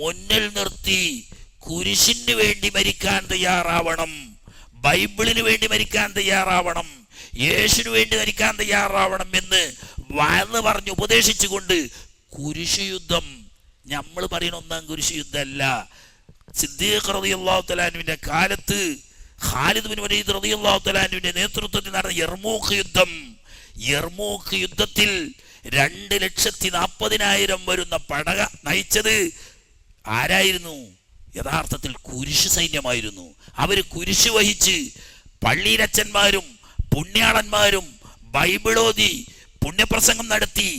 മുന്നിൽ നിർത്തി കുരിശിന് വേണ്ടി മരിക്കാൻ തയ്യാറാവണം, ബൈബിളിന് വേണ്ടി മരിക്കാൻ തയ്യാറാവണം, യേശുവിന് വേണ്ടി മരിക്കാൻ തയ്യാറാവണം എന്ന് വന്ന് പറഞ്ഞ് ഉപദേശിച്ചുകൊണ്ട് കുരിശ് യുദ്ധം നമ്മൾ പറയുന്ന ഒന്നാം കുരിശ് യുദ്ധമല്ല. സിദ്ദീഖ് റളിയല്ലാഹു തആല അൻഹുവിന്റെ കാലത്ത് ഖാലിദ് ബിൻ വലീദ് റളിയല്ലാഹു തആല അൻഹുവിന്റെ നേതൃത്വത്തിൽ നടന്ന യർമൂക്ക് യുദ്ധത്തിൽ 2,40,000 വരുന്ന പട നയിച്ചത് ആരായിരുന്നു? യഥാർത്ഥത്തിൽ കുരിശ് സൈന്യമായിരുന്നു. അവര് കുരിശ് വഹിച്ച് പള്ളിയിലച്ചന്മാരും പുണ്യാളന്മാരും ബൈബിളോതി പുണ്യപ്രസംഗം നടത്തി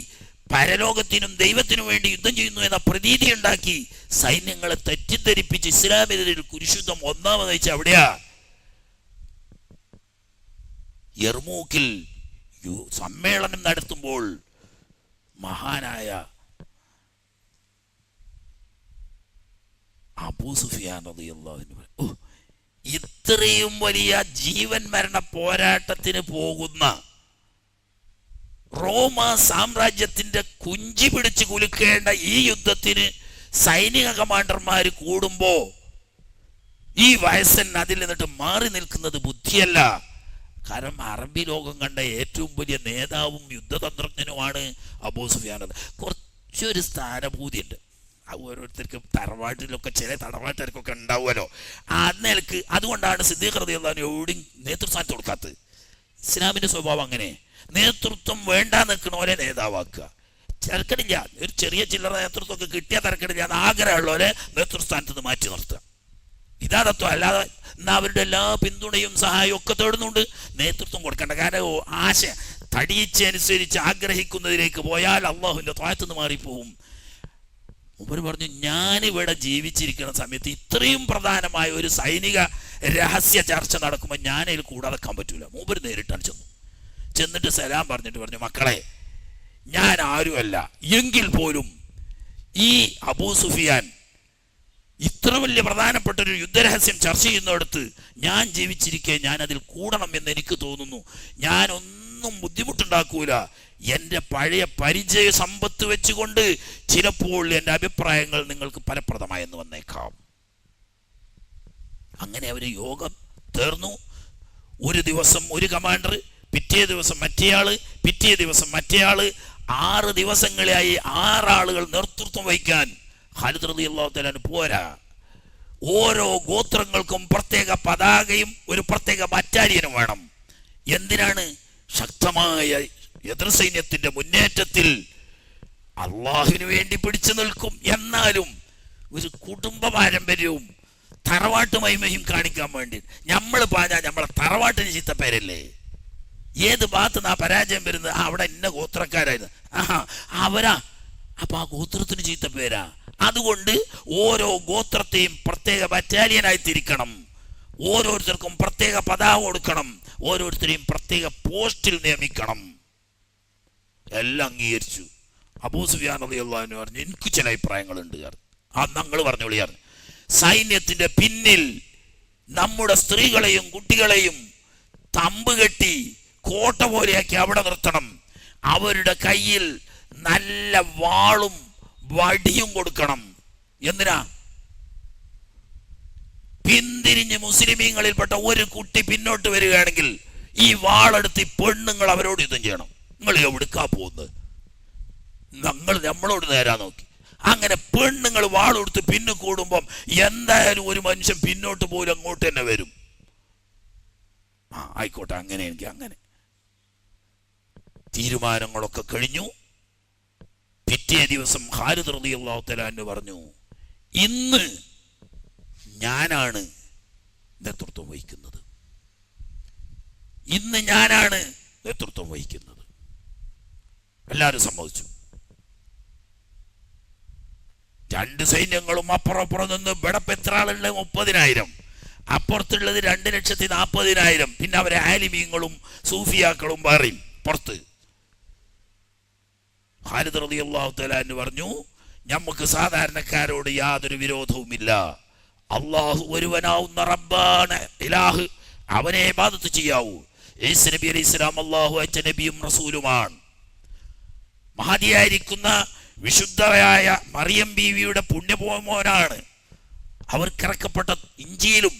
പരലോകത്തിനും ദൈവത്തിനും വേണ്ടി യുദ്ധം ചെയ്യുന്നു എന്ന പ്രതീതി ഉണ്ടാക്കി സൈന്യങ്ങളെ തെറ്റിദ്ധരിപ്പിച്ച് ഇസ്ലാമിനെതിരിൽ കുരിശുദ്ധം ഒന്നാമത് നയിച്ച എവിടെയാ? യർമൂക്കിൽ സമ്മേളനം നടത്തുമ്പോൾ മഹാനായ അബൂ സുഫിയാൻ റളിയല്ലാഹു അൻഹു ഇത്രയും വലിയ ജീവൻ മരണ പോരാട്ടത്തിന് പോകുന്ന റോമ സാമ്രാജ്യത്തിന്റെ കുഞ്ചി പിടിച്ച് കുലുക്കേണ്ട ഈ യുദ്ധത്തിന് സൈനിക കമാൻഡർമാർ കൂടുമ്പോ ഈ വയസ്സൻ അതിൽ നിന്നിട്ട് മാറി നിൽക്കുന്നത് ബുദ്ധിയല്ല. കാരണം അറബി ലോകം കണ്ട ഏറ്റവും വലിയ നേതാവും യുദ്ധതന്ത്രജ്ഞനുമാണ് അബൂ സുഫിയാൻ. കുറച്ചൊരു സ്ഥാനഭൂതിയുണ്ട്. ഓരോരുത്തർക്കും തറവാട്ടിലൊക്കെ ചില തറവാട്ടുകാർക്കൊക്കെ ഉണ്ടാവുമല്ലോ. നിലക്ക് അതുകൊണ്ടാണ് സിദ്ദീഖ് റളിയല്ലാഹു അൻഹു എവിടെയും നേതൃസ്ഥാനത്ത് കൊടുക്കാത്തത്. ഇസ്ലാമിന്റെ സ്വഭാവം അങ്ങനെ, നേതൃത്വം വേണ്ട നിൽക്കണോലെ നേതാവാക്കുക. തിരക്കടില്ല, ഒരു ചെറിയ ചില്ലറ നേതൃത്വമൊക്കെ കിട്ടിയാൽ തിരക്കടില്ല. അത് ആഗ്രഹമുള്ളവരെ നേതൃസ്ഥാനത്ത് നിന്ന് മാറ്റി നിർത്തുക. ഇതാ തത്വം. അല്ലാതെ എന്നാൽ അവരുടെ എല്ലാ പിന്തുണയും സഹായവും ഒക്കെ തേടുന്നുണ്ട്, നേതൃത്വം കൊടുക്കേണ്ട. കാരണം ആശ തടിയിച്ചനുസരിച്ച് ആഗ്രഹിക്കുന്നതിലേക്ക് പോയാൽ അള്ളാഹുവിന്റെ ത്വാഅത്ത് നിന്ന് മാറിപ്പോവും. മൂപ്പര് പറഞ്ഞു, ഞാനിവിടെ ജീവിച്ചിരിക്കുന്ന സമയത്ത് ഇത്രയും പ്രധാനമായ ഒരു സൈനിക രഹസ്യ ചർച്ച നടക്കുമ്പോൾ ഞാനതിൽ കൂടാതെക്കാൻ പറ്റൂല. മൂപ്പര് നേരിട്ടാണ് ചെന്നിട്ട് സലാം പറഞ്ഞിട്ട് പറഞ്ഞു, മക്കളെ, ഞാൻ ആരുമല്ല, എങ്കിൽ പോലും ഈ അബൂ സുഫിയാൻ ഇത്ര വലിയ പ്രധാനപ്പെട്ട ഒരു യുദ്ധരഹസ്യം ചർച്ച ചെയ്യുന്നിടത്ത് ഞാൻ ജീവിച്ചിരിക്കെ ഞാൻ അതിൽ കൂടണം എന്ന് എനിക്ക് തോന്നുന്നു. ഞാൻ ഒന്നും ബുദ്ധിമുട്ടുണ്ടാക്കൂല. എൻ്റെ പഴയ പരിചയ സമ്പത്ത് വെച്ചുകൊണ്ട് ചിലപ്പോൾ എൻ്റെ അഭിപ്രായങ്ങൾ നിങ്ങൾക്ക് ഫലപ്രദമായെന്ന് വന്നേക്കാം. അങ്ങനെ അവർ യോഗം തീർന്നു. ഒരു ദിവസം ഒരു കമാൻഡർ, പിറ്റേ ദിവസം മറ്റേയാള്, പിറ്റേ ദിവസം മറ്റേയാള്, 6 ദിവസങ്ങളായി 6 ആളുകൾ നേതൃത്വം വഹിക്കാൻ ഖാലിദ് റളിയല്ലാഹു തആല അൻഹു പോരാ. ഓരോ ഗോത്രങ്ങൾക്കും പ്രത്യേക പതാകയും ഒരു പ്രത്യേക ബറ്റാലിയനും വേണം. എന്തിനാണ്? ശക്തമായ എതിർ സൈന്യത്തിന്റെ മുന്നേറ്റത്തിൽ അള്ളാഹുവിന് വേണ്ടി പിടിച്ചു നിൽക്കും. എന്നാലും ഒരു കുടുംബ പാരമ്പര്യവും തറവാട്ട് മഹിമയും കാണിക്കാൻ വേണ്ടി നമ്മൾ പാഞ്ഞാൽ നമ്മളെ തറവാട്ടിന് ചീത്തപ്പേരല്ലേ? ഏത് ഭാഗത്ത് നിന്നാ പരാജയം വരുന്നത്? അവിടെ ഇന്ന ഗോത്രക്കാരായിരുന്നു, അവരാ, അപ്പൊ ആ ഗോത്രത്തിന് ചീത്തപ്പേരാ. അതുകൊണ്ട് ഓരോ ഗോത്രത്തെയും പ്രത്യേക ബറ്റാലിയനായി തിരിക്കണം, ഓരോരുത്തർക്കും പ്രത്യേക പതാക കൊടുക്കണം, ഓരോരുത്തരെയും പ്രത്യേക പോസ്റ്റിൽ നിയമിക്കണം. എല്ലാം അംഗീകരിച്ചു. അബൂ സുഫിയാൻ റളിയല്ലാഹു അൻഹു പറഞ്ഞു, എനിക്ക് ചില അഭിപ്രായങ്ങളുണ്ട്. ഞങ്ങൾ പറഞ്ഞോളിയാർ, സൈന്യത്തിന്റെ പിന്നിൽ നമ്മുടെ സ്ത്രീകളെയും കുട്ടികളെയും തമ്പ് കെട്ടി കോട്ട പോലെയാക്കി അവിടെ നിർത്തണം. അവരുടെ കയ്യിൽ നല്ല വാളും വടിയും കൊടുക്കണം. എന്തിനാ? പിന്തിരിഞ്ഞ് മുസ്ലിമീങ്ങളിൽപ്പെട്ട ഒരു കുട്ടി പിന്നോട്ട് വരികയാണെങ്കിൽ ഈ വാളെടുത്ത് പെണ്ണുങ്ങൾ അവരോട് യുദ്ധം ചെയ്യണം. നിങ്ങൾ എവിടുക്കാ പോകുന്നത്? നമ്മളോട് നേരാ നോക്കി. അങ്ങനെ പെണ്ണുങ്ങൾ വാളെടുത്ത് പിന്നെ കൂടുമ്പം എന്തായാലും ഒരു മനുഷ്യൻ പിന്നോട്ട് പോലും അങ്ങോട്ട് തന്നെ വരും. ആയിക്കോട്ടെ, അങ്ങനെ എനിക്ക് അങ്ങനെ തീരുമാനങ്ങളൊക്കെ കഴിഞ്ഞു. പിറ്റേ ദിവസം ഖാലിദ് റളിയല്ലാഹു തആല അൻഹു പറഞ്ഞു, ഇന്ന് ഞാനാണ് നേതൃത്വം വഹിക്കുന്നത്, ഇന്ന് ഞാനാണ് നേതൃത്വം വഹിക്കുന്നത്. എല്ലാവരും സമ്മതിച്ചു. 2 സൈന്യങ്ങളും അപ്പുറപ്പുറം നിന്ന് വെടപ്പെത്ര ആളുള്ള 30,000, അപ്പുറത്തുള്ളത് 2,40,000. പിന്നെ അവരെ ആലിമീങ്ങളും സൂഫിയാക്കളും പറയും പുറത്ത്. ഖാലിദ് റളിയല്ലാഹു തആല അൻഹു പറഞ്ഞു, നമുക്ക് സാധാരണക്കാരോട് യാതൊരു വിരോധവുമില്ല. അള്ളാഹു ഒരുവനാവുന്ന റബ്ബാണ് ഇലാഹ്, അവനെ ഇബാദത്ത് ചെയ്യാവൂ. ഈസാ നബി അലൈഹി സ്വലാം അള്ളാഹു അയച്ച നബിയും റസൂലുമാണ്. മഹദിയായിരിക്കുന്ന വിശുദ്ധയായ മറിയം ബീവിയുടെ പുണ്യപോമോനാണ്. അവർക്കിറക്കപ്പെട്ട ഇഞ്ചീലും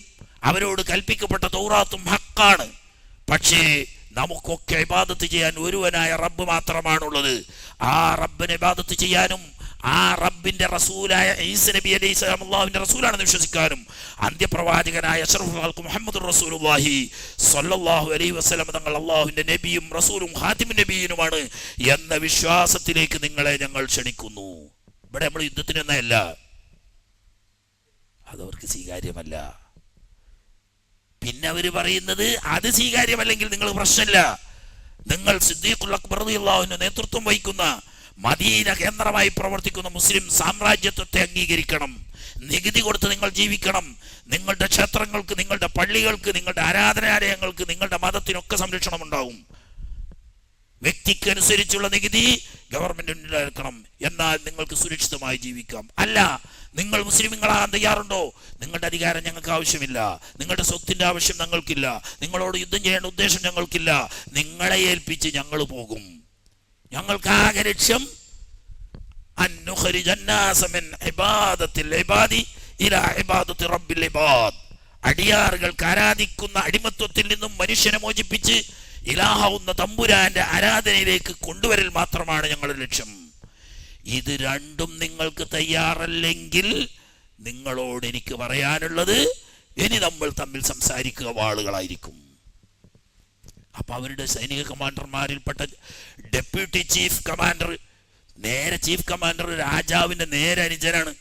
അവരോട് കൽപ്പിക്കപ്പെട്ട തൗറാത്തും ഹക്കാണ്. പക്ഷേ നമുക്കൊക്കെ ഇബാദത്ത് ചെയ്യാൻ ഒരുവനായ റബ്ബ് മാത്രമാണുള്ളത്. ആ റബ്ബിനെ ഇബാദത്ത് ചെയ്യാനും ആ റബ്ബിന്റെ റസൂലായ ഈസ നബി അലൈഹി സ്വലാം അല്ലാഹുവിന്റെ റസൂലാണെന്ന് വിശ്വസിക്കാനും അന്ത്യപ്രവാചകനായ അഷ്റഫുൽ ഖൽഖ് മുഹമ്മദുർ റസൂലുള്ളാഹി സ്വല്ലല്ലാഹു അലൈഹി വസല്ലം തങ്ങൾ അല്ലാഹുവിന്റെ നബിയും റസൂലും ഖാതിമുൻ നബിയുമാണ് എന്ന വിശ്വാസത്തിലേക്ക് നിങ്ങളെ ഞങ്ങൾ ക്ഷണിക്കുന്നു. ഇവിടെ നമ്മൾ യുദ്ധത്തിനൊന്നല്ല, അതവർക്ക് സ്വീകാര്യമല്ല. പിന്നെ അവർ പറയുന്നത് അത് സ്വീകാര്യമല്ലെങ്കിൽ നിങ്ങൾ പ്രശ്നമില്ല, നിങ്ങൾ സിദ്ദീഖുൽ അക്ബർ റളിയല്ലാഹു അൻഹു നേതൃത്വം വഹിക്കുന്ന മദീന കേന്ദ്രമായി പ്രവർത്തിക്കുന്ന മുസ്ലിം സാമ്രാജ്യത്വത്തെ അംഗീകരിക്കണം, നികുതി കൊടുത്ത് നിങ്ങൾ ജീവിക്കണം, നിങ്ങളുടെ ക്ഷേത്രങ്ങൾക്ക്, നിങ്ങളുടെ പള്ളികൾക്ക്, നിങ്ങളുടെ ആരാധനാലയങ്ങൾക്ക്, നിങ്ങളുടെ മതത്തിനൊക്കെ സംരക്ഷണം ഉണ്ടാവും. വ്യക്തിക്ക് അനുസരിച്ചുള്ള നികുതി ഗവൺമെന്റിന് എടുക്കണം, എന്നാൽ നിങ്ങൾക്ക് സുരക്ഷിതമായി ജീവിക്കാം. അല്ല, നിങ്ങൾ മുസ്ലിമുകളാകാൻ തയ്യാറുണ്ടോ? നിങ്ങളുടെ അധികാരം ഞങ്ങൾക്ക് ആവശ്യമില്ല, നിങ്ങളുടെ സ്വത്തിന്റെ ആവശ്യം ഞങ്ങൾക്കില്ല, നിങ്ങളോട് യുദ്ധം ചെയ്യേണ്ട ഉദ്ദേശം ഞങ്ങൾക്കില്ല, നിങ്ങളെ ഏൽപ്പിച്ച് ഞങ്ങൾ പോകും. ഞങ്ങൾക്കാകെ ലക്ഷ്യം അടിയാറുകൾക്ക് ആരാധിക്കുന്ന അടിമത്വത്തിൽ നിന്നും മനുഷ്യനെ മോചിപ്പിച്ച് ഇലാഹാവുന്ന തമ്പുരാന്റെ ആരാധനയിലേക്ക് കൊണ്ടുവരൽ മാത്രമാണ് ഞങ്ങളുടെ ലക്ഷ്യം. ഇത് രണ്ടും നിങ്ങൾക്ക് തയ്യാറല്ലെങ്കിൽ നിങ്ങളോട് എനിക്ക് പറയാനുള്ളത്, ഇനി നമ്മൾ തമ്മിൽ സംസാരിക്കുക വാളുകളായിരിക്കും. അപ്പൊ അവരുടെ സൈനിക കമാൻഡർമാരിൽപ്പെട്ട ഡെപ്യൂട്ടി ചീഫ് കമാൻഡർ, നേരെ ചീഫ് കമാൻഡർ രാജാവിന്റെ നേരെ അനുജനാണ്.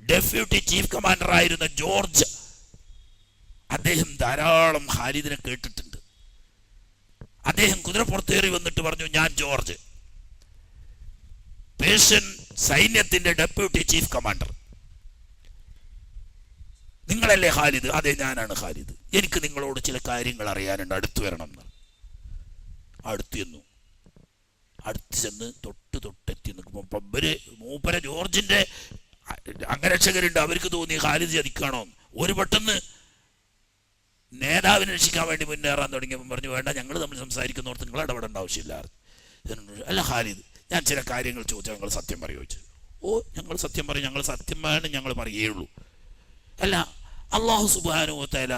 ഡെപ്യൂട്ടി ചീഫ് കമാൻഡർ ആയിരുന്ന ജോർജ്, അദ്ദേഹം ധാരാളം ഖാലിദിനെ കേട്ടിട്ടുണ്ട്. അദ്ദേഹം കുതിരപ്പുറത്തേറി വന്നിട്ട് പറഞ്ഞു, ഞാൻ ജോർജ്, പേർഷ്യൻ സൈന്യത്തിന്റെ ഡെപ്യൂട്ടി ചീഫ് കമാൻഡർ. നിങ്ങളല്ലേ ഖാലിദ്? അതെ, ഞാനാണ് ഖാലിദ്. എനിക്ക് നിങ്ങളോട് ചില കാര്യങ്ങൾ അറിയാനുണ്ട്, അടുത്തു വരണം എന്ന്. അടുത്ത് ചെന്നു. അടുത്ത് ചെന്ന് തൊട്ടെത്തി നിൽക്കുമ്പോൾ മൂപ്പര ജോർജിന്റെ അംഗരക്ഷകരുണ്ട്. അവർക്ക് തോന്നി ഖാലിദ് ചതിക്കാണോ. ഒരു പെട്ടെന്ന് നേതാവിനെ രക്ഷിക്കാൻ വേണ്ടി മുന്നേറാൻ തുടങ്ങിയപ്പോൾ പറഞ്ഞു, വേണ്ട, ഞങ്ങൾ തമ്മിൽ സംസാരിക്കുന്നോർത്ത് നിങ്ങൾ ഇടപെടേണ്ട ആവശ്യമില്ല. അല്ല ഖാലിദ്, ഞാൻ ചില കാര്യങ്ങൾ ചോദിച്ചാൽ ഞങ്ങൾ സത്യം പറയുമോ ചോദിച്ചു. ഓ, ഞങ്ങൾ സത്യം പറയും, ഞങ്ങൾ സത്യമാണ് ഞങ്ങൾ പറയുകയുള്ളൂ. അല്ല, അല്ലാഹു സുബ്ഹാനഹു വ തആല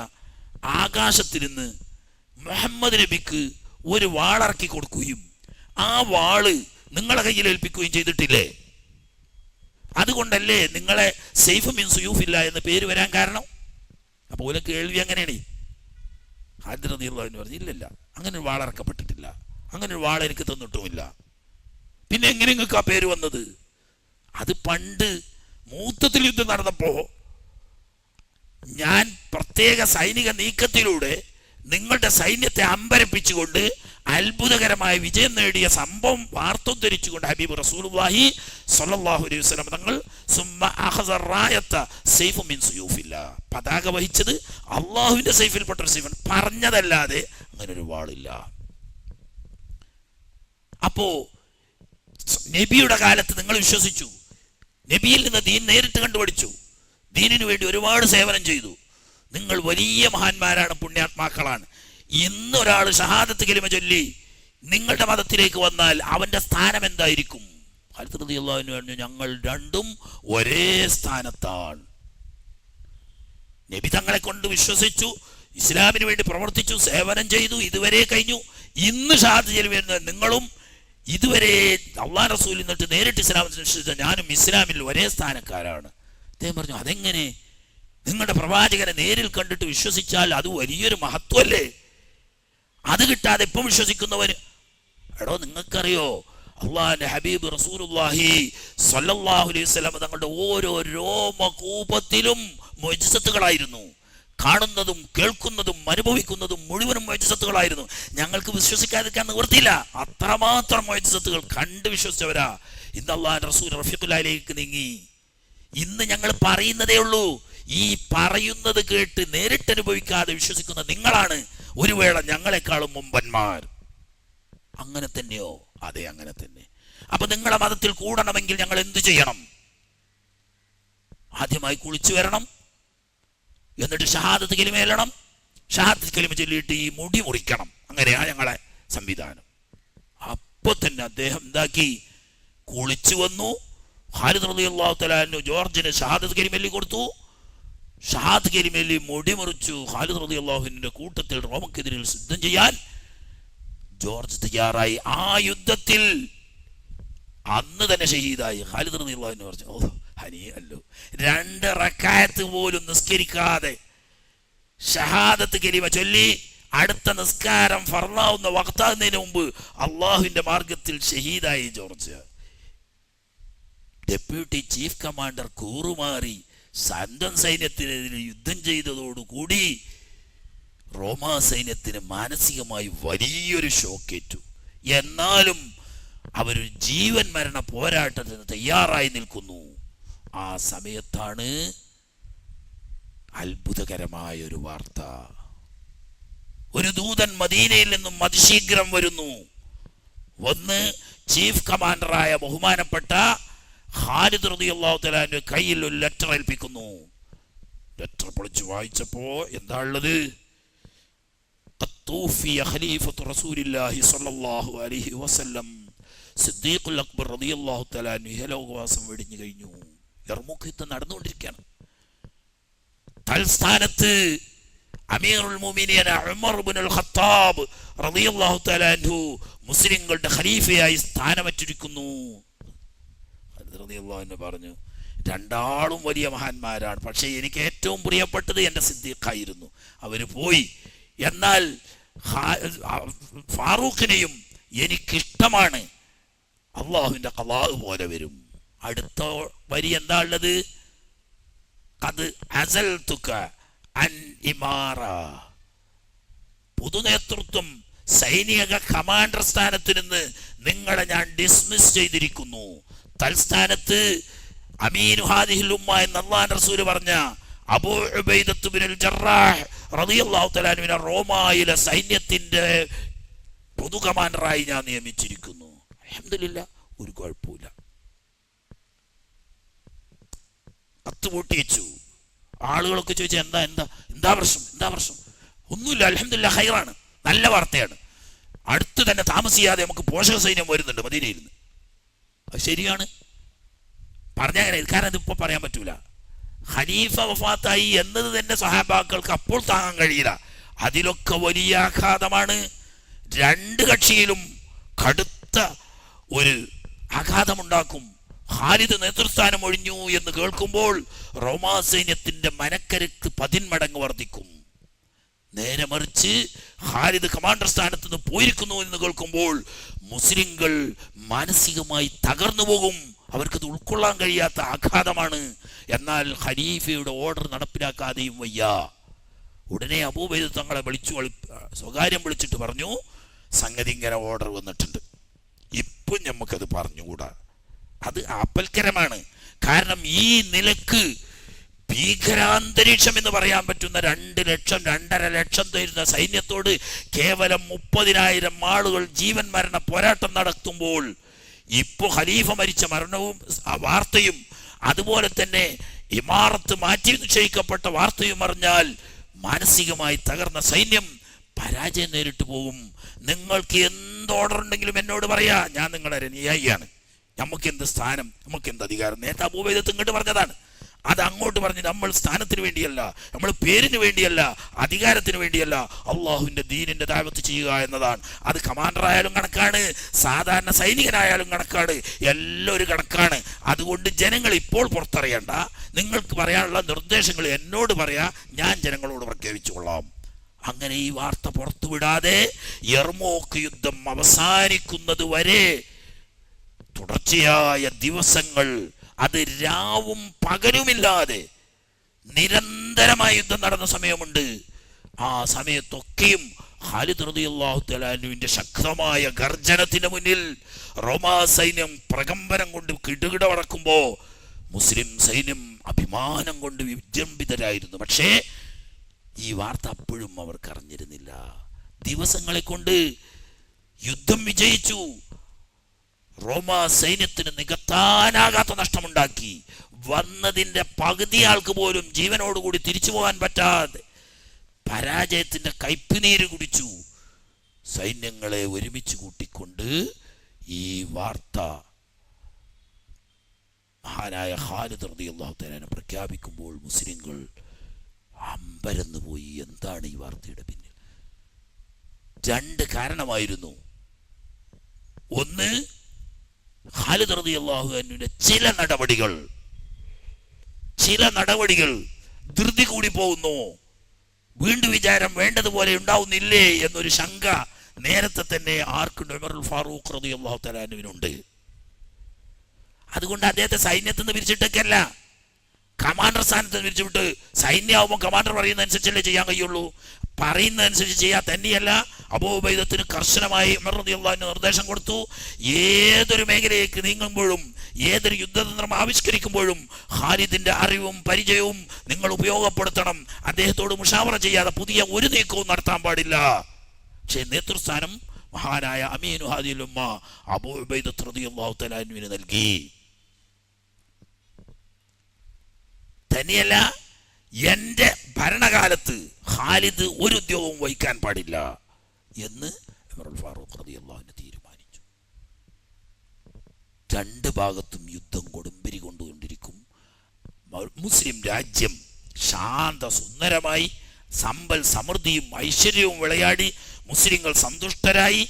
ആകാശത്തിൽ നിന്ന് മുഹമ്മദ് നബിക്ക് ഒരു വാളിറക്കി കൊടുക്കുകയും ആ വാള് നിങ്ങളെ കയ്യിൽ ഏൽപ്പിക്കുകയും ചെയ്തിട്ടില്ലേ? അതുകൊണ്ടല്ലേ നിങ്ങളെ സൈഫ് മിൻ സുയൂഫില്ല എന്ന് പേര് വരാൻ കാരണം? അപ്പൊ ഓലെ കേൾവി അങ്ങനെയാണ്. ഖാലിദ് റളിയല്ലാഹു അൻഹു പറഞ്ഞു, ഇല്ലല്ല, അങ്ങനെ ഒരു വാളിറക്കപ്പെട്ടിട്ടില്ല, അങ്ങനെ ഒരു വാൾ എനിക്ക് തന്നിട്ടുമില്ല. പിന്നെ എങ്ങനെ നിങ്ങൾക്ക് ആ പേര് വന്നത്? അത് പണ്ട് മൂത്തത്തിൽ യുദ്ധം നടന്നപ്പോ ഞാൻ പ്രത്യേക സൈനിക നീക്കത്തിലൂടെ നിങ്ങളുടെ സൈന്യത്തെ അമ്പരപ്പിച്ചുകൊണ്ട് അത്ഭുതകരമായ വിജയം നേടിയ സംഭവം വാർത്തോദ്ധരിച്ചുകൊണ്ട് ഹബീബ് റസൂലുള്ളാഹി സ്വല്ലല്ലാഹു അലൈഹി വസല്ലം തങ്ങൾ പതാക വഹിച്ചത് അള്ളാഹുവിന്റെ സൈഫിൽപ്പെട്ട ഒരു സൈഫാണ്, പറഞ്ഞതല്ലാതെ അങ്ങനെ ഒരു വാളില്ല. അപ്പോ നബിയുടെ കാലത്ത് നിങ്ങൾ വിശ്വസിച്ചു, നബിയിൽ നിന്ന് ദീൻ നേരിട്ട് കണ്ടുപഠിച്ചു, ദീനിനു വേണ്ടി ഒരുപാട് സേവനം ചെയ്തു. നിങ്ങൾ വലിയ മഹാന്മാരാണ്, പുണ്യാത്മാക്കളാണ്. ഇന്നൊരാൾ ഷഹാദത്ത് കലിമ ചൊല്ലി നിങ്ങളുടെ മതത്തിലേക്ക് വന്നാൽ അവന്റെ സ്ഥാനം എന്തായിരിക്കും? ഖാലിദ് റളിയല്ലാഹു അൻഹു പറഞ്ഞു, ഞങ്ങൾ രണ്ടും ഒരേ സ്ഥാനത്താണ്. നബി തങ്ങളെ കൊണ്ട് വിശ്വസിച്ചു, ഇസ്ലാമിന് വേണ്ടി പ്രവർത്തിച്ചു, സേവനം ചെയ്തു, ഇതുവരെ കഴിഞ്ഞു. ഇന്ന് ഷഹാദത്ത് കലിമ വരുന്ന നിങ്ങളും ഇതുവരെ അല്ലാഹു റസൂലിൽ നിന്നിട്ട് നേരിട്ട് ഇസ്ലാമിൽ വിശ്വസിച്ച ഞാനും ഇസ്ലാമിൽ ഒരേ സ്ഥാനക്കാരാണ്. അദ്ദേഹം പറഞ്ഞു, അതെങ്ങനെ? നിങ്ങളുടെ പ്രവാചകനെ നേരിൽ കണ്ടിട്ട് വിശ്വസിച്ചാൽ അത് വലിയൊരു മഹത്വല്ലേ? അത് കിട്ടാതെ ഇപ്പം വിശ്വസിക്കുന്നവന്, എടോ നിങ്ങൾക്കറിയോ, അള്ളാഹിന്റെ ഹബീബ് റസൂലുള്ളാഹി സ്വല്ലല്ലാഹു അലൈഹി വസല്ലം തങ്ങളുടെ ഓരോ രോമകൂപത്തിലും മുഅ്ജിസത്തുകളായിരുന്നു. കാണുന്നതും കേൾക്കുന്നതും അനുഭവിക്കുന്നതും മുഴുവനും മുഅ്ജിസത്തുകളായിരുന്നു. ഞങ്ങൾക്ക് വിശ്വസിക്കാതിരിക്കാൻ നിവൃത്തിയില്ല, അത്രമാത്രം മുഅ്ജിസത്തുകൾ കണ്ട് വിശ്വസിച്ചവരാ. ഇന്ന് അള്ളാഹിന്റെ റസൂൽ റഫീഖുൽ അലയിലേക്ക് നീങ്ങി. ഇന്ന് ഞങ്ങൾ പറയുന്നതേ ഉള്ളൂ. ഈ പറയുന്നത് കേട്ട് നേരിട്ട് അനുഭവിക്കാതെ വിശ്വസിക്കുന്ന നിങ്ങളാണ് ഒരു വേള ഞങ്ങളെക്കാളും മുമ്പന്മാർ. അങ്ങനെ തന്നെയോ? അതെ, അങ്ങനെ തന്നെ. അപ്പൊ നിങ്ങളെ മതത്തിൽ കൂടണമെങ്കിൽ ഞങ്ങൾ എന്തു ചെയ്യണം? ആദ്യമായി കുളിച്ചു വരണം, എന്നിട്ട് ഷഹാദത്ത് കലിമ ചൊല്ലണം, ഷഹാദത്ത് കലിമ ചൊല്ലിയിട്ട് ഈ മുടി മുറിക്കണം. അങ്ങനെയാ ഞങ്ങളെ സംവിധാനം. അപ്പൊ തന്നെ അദ്ദേഹം എന്താക്കി? കുളിച്ചു വന്നു. ഖാലിദ് റളിയല്ലാഹു തആല അൻഹു ജോർജിന് ഷഹാദത്ത് കലിമ കൊടുത്തു. ഷഹാദത്ത് കലിമയിൽ മുടി മുറിച്ചു. ഖാലിദ് റളിയല്ലാഹു അൻഹുവിന്റെ കൂട്ടത്തിൽ റോമക്കെതിരെ യുദ്ധം ചെയ്യാൻ ജോർജ് തയ്യാറായി. ആ യുദ്ധത്തിൽ അന്ന് തന്നെ ഷഹീദായി. ഖാലിദ് റളിയല്ലാഹു അൻഹു പറഞ്ഞു, ഓ ഹനി അല്ലോ, 2 റക്അത്ത് പോലും നിസ്കരിക്കാതെ ഷഹാദത്ത് കലിമ ചൊല്ലി അടുത്ത നിസ്കാരം ഫർളാവുന്ന വഖ്താകുന്നതിന് മുമ്പ് അള്ളാഹുവിന്റെ മാർഗത്തിൽ ഷഹീദായി ജോർജ്. ഡെപ്യൂട്ടി ചീഫ് കമാൻഡർ കൂറുമാറി സ്വന്തം സൈന്യത്തിനെതിരെ യുദ്ധം ചെയ്തതോടുകൂടി റോമാ സൈന്യത്തിന് മാനസികമായി വലിയൊരു ഷോക്കേറ്റു. എന്നാലും അവർ ജീവൻ മരണ പോരാട്ടത്തിന് തയ്യാറായി നിൽക്കുന്നു. ആ സമയത്താണ് അത്ഭുതകരമായ ഒരു വാർത്ത. ഒരു ദൂതൻ മദീനയിൽ നിന്നും അതിശീഘ്രം വരുന്നു. ഒന്ന് ചീഫ് കമാൻഡറായ ബഹുമാനപ്പെട്ട ഖാലിദ് റളിയല്ലാഹു തആല അൻഹു കയ്യിൽ ഒരു ലെറ്റർ ഏൽപ്പിക്കുന്നു. ലെറ്റർ പൊളിച്ച് വായിച്ചപ്പോ എന്താ ഉള്ളത്? ഖത്തൂഫിയ ഖലീഫത്തു റസൂലില്ലാഹി സ്വല്ലല്ലാഹു അലൈഹി വസല്ലം സിദ്ദീഖുൽ അക്ബർ റളിയല്ലാഹു തആല അൻഹു ഇഹലോകവാസം വെടിഞ്ഞു കഴിഞ്ഞു. യർമൂക്ക് യുദ്ധം നടന്നുകൊണ്ടിരിക്കുകയാണ്. തൽസ്ഥാനത്ത് അമീറുൽ മുഅ്മിനീൻ ഉമർ ഇബ്നുൽ ഖത്താബ് റളിയല്ലാഹു തആല അൻഹു മുസ്ലിങ്ങളുടെ ഖലീഫയായി സ്ഥാനമേറ്റിരിക്കുന്നു. റളിയല്ലാഹു അൻഹു പറഞ്ഞു, രണ്ടാളും വലിയ മഹാന്മാരാണ്, പക്ഷേ എനിക്ക് ഏറ്റവും പ്രിയപ്പെട്ടത് എൻ്റെ സിദ്ദീഖായിരുന്നു. അവർ പോയി. എന്നാൽ ഫാറൂഖിനെയും എനിക്കിഷ്ടമാണ്. അള്ളാഹുവിൻ്റെ ഖളാ പോലെ വരും. അടുത്ത വരി എന്താ ഉള്ളത്? ഖദ് അസൽതുക അൻ ഇമാറ. പൊതുനേതൃത്വം, സൈനിക കമാൻഡർ സ്ഥാനത്ത് നിന്ന് നിങ്ങളെ ഞാൻ ഡിസ്മിസ് ചെയ്തിരിക്കുന്നു. തൽസ്ഥാനത്ത് അമീനു ഹാദിഹിൽ ഉമ്മ എന്ന് അല്ലാഹുവിന്റെ റസൂൽ പറഞ്ഞ അബൂ ഉബൈദത്ത് ബിനുൽ ജറാഹ് റളിയല്ലാഹു തആല അൻഹുവിനെ റോമായിലെ സൈന്യത്തിന്റെ പൊതു കമാൻഡറായി ഞാൻ നിയമിച്ചിരിക്കുന്നു. അൽഹംദുലില്ലാഹ്, ഒരു കുഴപ്പമില്ല. കത്ത് പൂട്ടി വെച്ചു. ആളുകളൊക്കെ ചോദിച്ചാൽ എന്താ പ്രശ്നം? ഒന്നുമില്ല, അൽഹംദുലില്ലാഹ്, ഖൈറാണ്, നല്ല വാർത്തയാണ്. അടുത്ത് തന്നെ താമസിയാതെ നമുക്ക് പോഷക സൈന്യം വരുന്നുണ്ട് മദീനയിൽ നിന്ന്. അത് ശരിയാണ്, പറഞ്ഞങ്ങനെ. കാരണം ഇതിപ്പോ പറയാൻ പറ്റൂല. ഖലീഫ വഫാത്തായി എന്നത് തന്നെ സഹാബാക്കൾക്ക് അപ്പോൾ താങ്ങാൻ കഴിയില്ല. അതിലൊക്കെ വലിയ ആഘാതമാണ്. 2 കക്ഷിയിലും കടുത്ത ഒരു ആഘാതമുണ്ടാക്കും. ഖാലിദ് നേതൃസ്ഥാനം ഒഴിഞ്ഞു എന്ന് കേൾക്കുമ്പോൾ റോമാ സൈന്യത്തിന്റെ മനക്കരുത്ത് 10 മടങ്ങ് വർദ്ധിക്കും. നേരെ മറിച്ച് ഖാലിദ് കമാൻഡർ സ്ഥാനത്ത് നിന്ന് പോയിരിക്കുന്നു എന്ന് കേൾക്കുമ്പോൾ മുസ്ലിങ്ങൾ മാനസികമായി തകർന്നു പോകും. അവർക്കത് ഉൾക്കൊള്ളാൻ കഴിയാത്ത ആഘാതമാണ്. എന്നാൽ ഖലീഫയുടെ ഓർഡർ നടപ്പിലാക്കാതെയും വയ്യ. ഉടനെ അബൂബൈദ് തങ്ങളെ സ്വകാര്യം വിളിച്ചിട്ട് പറഞ്ഞു, സംഗതി ഇങ്ങനെ ഓർഡർ വന്നിട്ടുണ്ട്, ഇപ്പം നമുക്കത് പറഞ്ഞുകൂടാ. അത് ആപൽക്കരമാണ്. കാരണം ഈ നിലക്ക് ഭീകരാന്തരീക്ഷം എന്ന് പറയാൻ പറ്റുന്ന 2 ലക്ഷം 2.5 ലക്ഷം തരുന്ന സൈന്യത്തോട് കേവലം 30,000 ആളുകൾ ജീവൻ മരണ പോരാട്ടം നടത്തുമ്പോൾ ഇപ്പോൾ ഖലീഫ മരിച്ച മരണവും വാർത്തയും അതുപോലെ തന്നെ ഇമാറത്ത് മാറ്റി നിശ്ചയിക്കപ്പെട്ട വാർത്തയും അറിഞ്ഞാൽ മാനസികമായി തകർന്ന സൈന്യം പരാജയം നേരിട്ട് പോകും. നിങ്ങൾക്ക് എന്ത് ഓർഡർ ഉണ്ടെങ്കിലും എന്നോട് പറയാ, ഞാൻ നിങ്ങളുടെ അനുയായിയാണ്. നമുക്ക് എന്ത് സ്ഥാനം, നമുക്ക് എന്ത് അധികാരം? നേരത്തെ അബൂബൈദത്ത് ഇങ്ങോട്ട് പറഞ്ഞതാണ്. അത് അങ്ങോട്ട് പറഞ്ഞ് നമ്മൾ സ്ഥാനത്തിന് വേണ്ടിയല്ല, നമ്മൾ പേരിന് വേണ്ടിയല്ല, അധികാരത്തിന് വേണ്ടിയല്ല, അള്ളാഹുവിന്റെ ദീനിന്റെ ദഅവത്ത് ചെയ്യുക എന്നതാണ്. അത് കമാൻഡർ ആയാലും കണക്കാണ്, സാധാരണ സൈനികനായാലും കണക്കാണ്, എല്ലാം ഒരു കണക്കാണ്. അതുകൊണ്ട് ജനങ്ങൾ ഇപ്പോൾ പുറത്തറിയണ്ട. നിങ്ങൾക്ക് പറയാനുള്ള നിർദ്ദേശങ്ങൾ എന്നോട് പറയാ, ഞാൻ ജനങ്ങളോട് പ്രഖ്യാപിച്ചു കൊള്ളാം. അങ്ങനെ ഈ വാർത്ത പുറത്തുവിടാതെ യർമൂക്ക് യുദ്ധം അവസാനിക്കുന്നത് വരെ തുടർച്ചയായ ദിവസങ്ങൾ, അത് രാവും പകലുമില്ലാതെ നിരന്തരമായ യുദ്ധം നടന്ന സമയമുണ്ട്. ആ സമയത്തൊക്കെയും ഖാലിദ് റളിയല്ലാഹു തആല അൻഹുവിന്റെ ശക്തമായ ഗർജനത്തിന് മുന്നിൽ റോമാ സൈന്യം പ്രകമ്പനം കൊണ്ട് കിടുകിട വടക്കുമ്പോ മുസ്ലിം സൈന്യം അഭിമാനം കൊണ്ട് വിജൃംഭിതരായിരുന്നു. പക്ഷേ ഈ വാർത്ത അപ്പോഴും അവർക്ക് അറിഞ്ഞിരുന്നില്ല. ദിവസങ്ങളെ കൊണ്ട് യുദ്ധം വിജയിച്ചു. റോമാ സൈന്യത്തിന് നികത്താനാകാത്ത നഷ്ടമുണ്ടാക്കി. വന്നതിന്റെ പകുതി ആൾക്ക് പോലും ജീവനോടുകൂടി തിരിച്ചു പോകാൻ പറ്റാതെ പരാജയത്തിന്റെ കയ്പുനീര് കുടിച്ചു. സൈന്യങ്ങളെ ഒരുമിച്ച് കൂട്ടിക്കൊണ്ട് ഈ വാർത്ത മഹാനായ ഖാലിദ് റളിയല്ലാഹു തആല പ്രഖ്യാപിക്കുമ്പോൾ മുസ്ലിങ്ങൾ അമ്പരന്നു പോയി. എന്താണ് ഈ വാർത്തയുടെ പിന്നിൽ? 2 കാരണമായിരുന്നു. ഒന്ന്, ഖാലിദ് റളിയല്ലാഹു അൻഹുവിന്റെ ചില നടപടികൾ ധൃതി കൂടി പോകുന്നു, വീണ്ടും വിചാരം വേണ്ടതുപോലെ ഉണ്ടാവുന്നില്ലേ എന്നൊരു ശങ്ക നേരത്തെ തന്നെ ആർക്കുണ്ട്? ഉമറുൽ ഫാറൂഖ് റളിയല്ലാഹു തആല അൻഹുവിനുണ്ട്. അതുകൊണ്ട് അദ്ദേഹത്തെ സൈന്യത്തിൽ നിന്ന് പിരിച്ചിട്ടൊക്കെയല്ല, കമാൻഡർ സ്ഥാനത്ത് പിരിച്ചുവിട്ട്, സൈന്യമാകുമ്പോൾ കമാൻഡർ പറയുന്നതനുസരിച്ചല്ലേ ചെയ്യാൻ കഴിയുള്ളൂ. പറയുന്നതനുസരിച്ച് ചെയ്യാൻ തന്നെയല്ല, അബൂ ഉബൈദത്തിന് കർശനമായി ഉമർ റളിയല്ലാഹു അൻഹു നിർദ്ദേശം കൊടുത്തു. ഏതൊരു മേഖലയിലേക്ക് നീങ്ങുമ്പോഴും, ഏതൊരു യുദ്ധതന്ത്രം ആവിഷ്കരിക്കുമ്പോഴും ഖാലിദിന്റെ അറിവും പരിചയവും നിങ്ങൾ ഉപയോഗപ്പെടുത്തണം. അദ്ദേഹത്തോട് മുഷാവറ ചെയ്യാതെ പുതിയ ഒരു നീക്കവും നടത്താൻ പാടില്ല. പക്ഷേ നേതൃസ്ഥാനം മഹാനായ അമീനു ഹാദിൽ ഉമ്മ അബൂ ഉബൈദ റളിയല്ലാഹു തആല അൻഹുവിന് നൽകി. തന്നെയല്ല, എൻ്റെ ഭരണകാലത്ത് ഖാലിദ് ഒരു ഉദ്യോഗവും വഹിക്കാൻ പാടില്ല എന്ന് ഉമറുൽ ഫാറൂഖ് റളിയല്ലാഹു അൻഹു തീരുമാനിച്ചു. രണ്ട് ഭാഗത്തും യുദ്ധം കൊടുമ്പിരി കൊണ്ടുകൊണ്ടിരിക്കും. മുസ്ലിം രാജ്യം ശാന്ത സുന്ദരമായി സമ്പൽ സമൃദ്ധിയും ഐശ്വര്യവും വിളയാടി മുസ്ലിങ്ങൾ സന്തുഷ്ടരായി,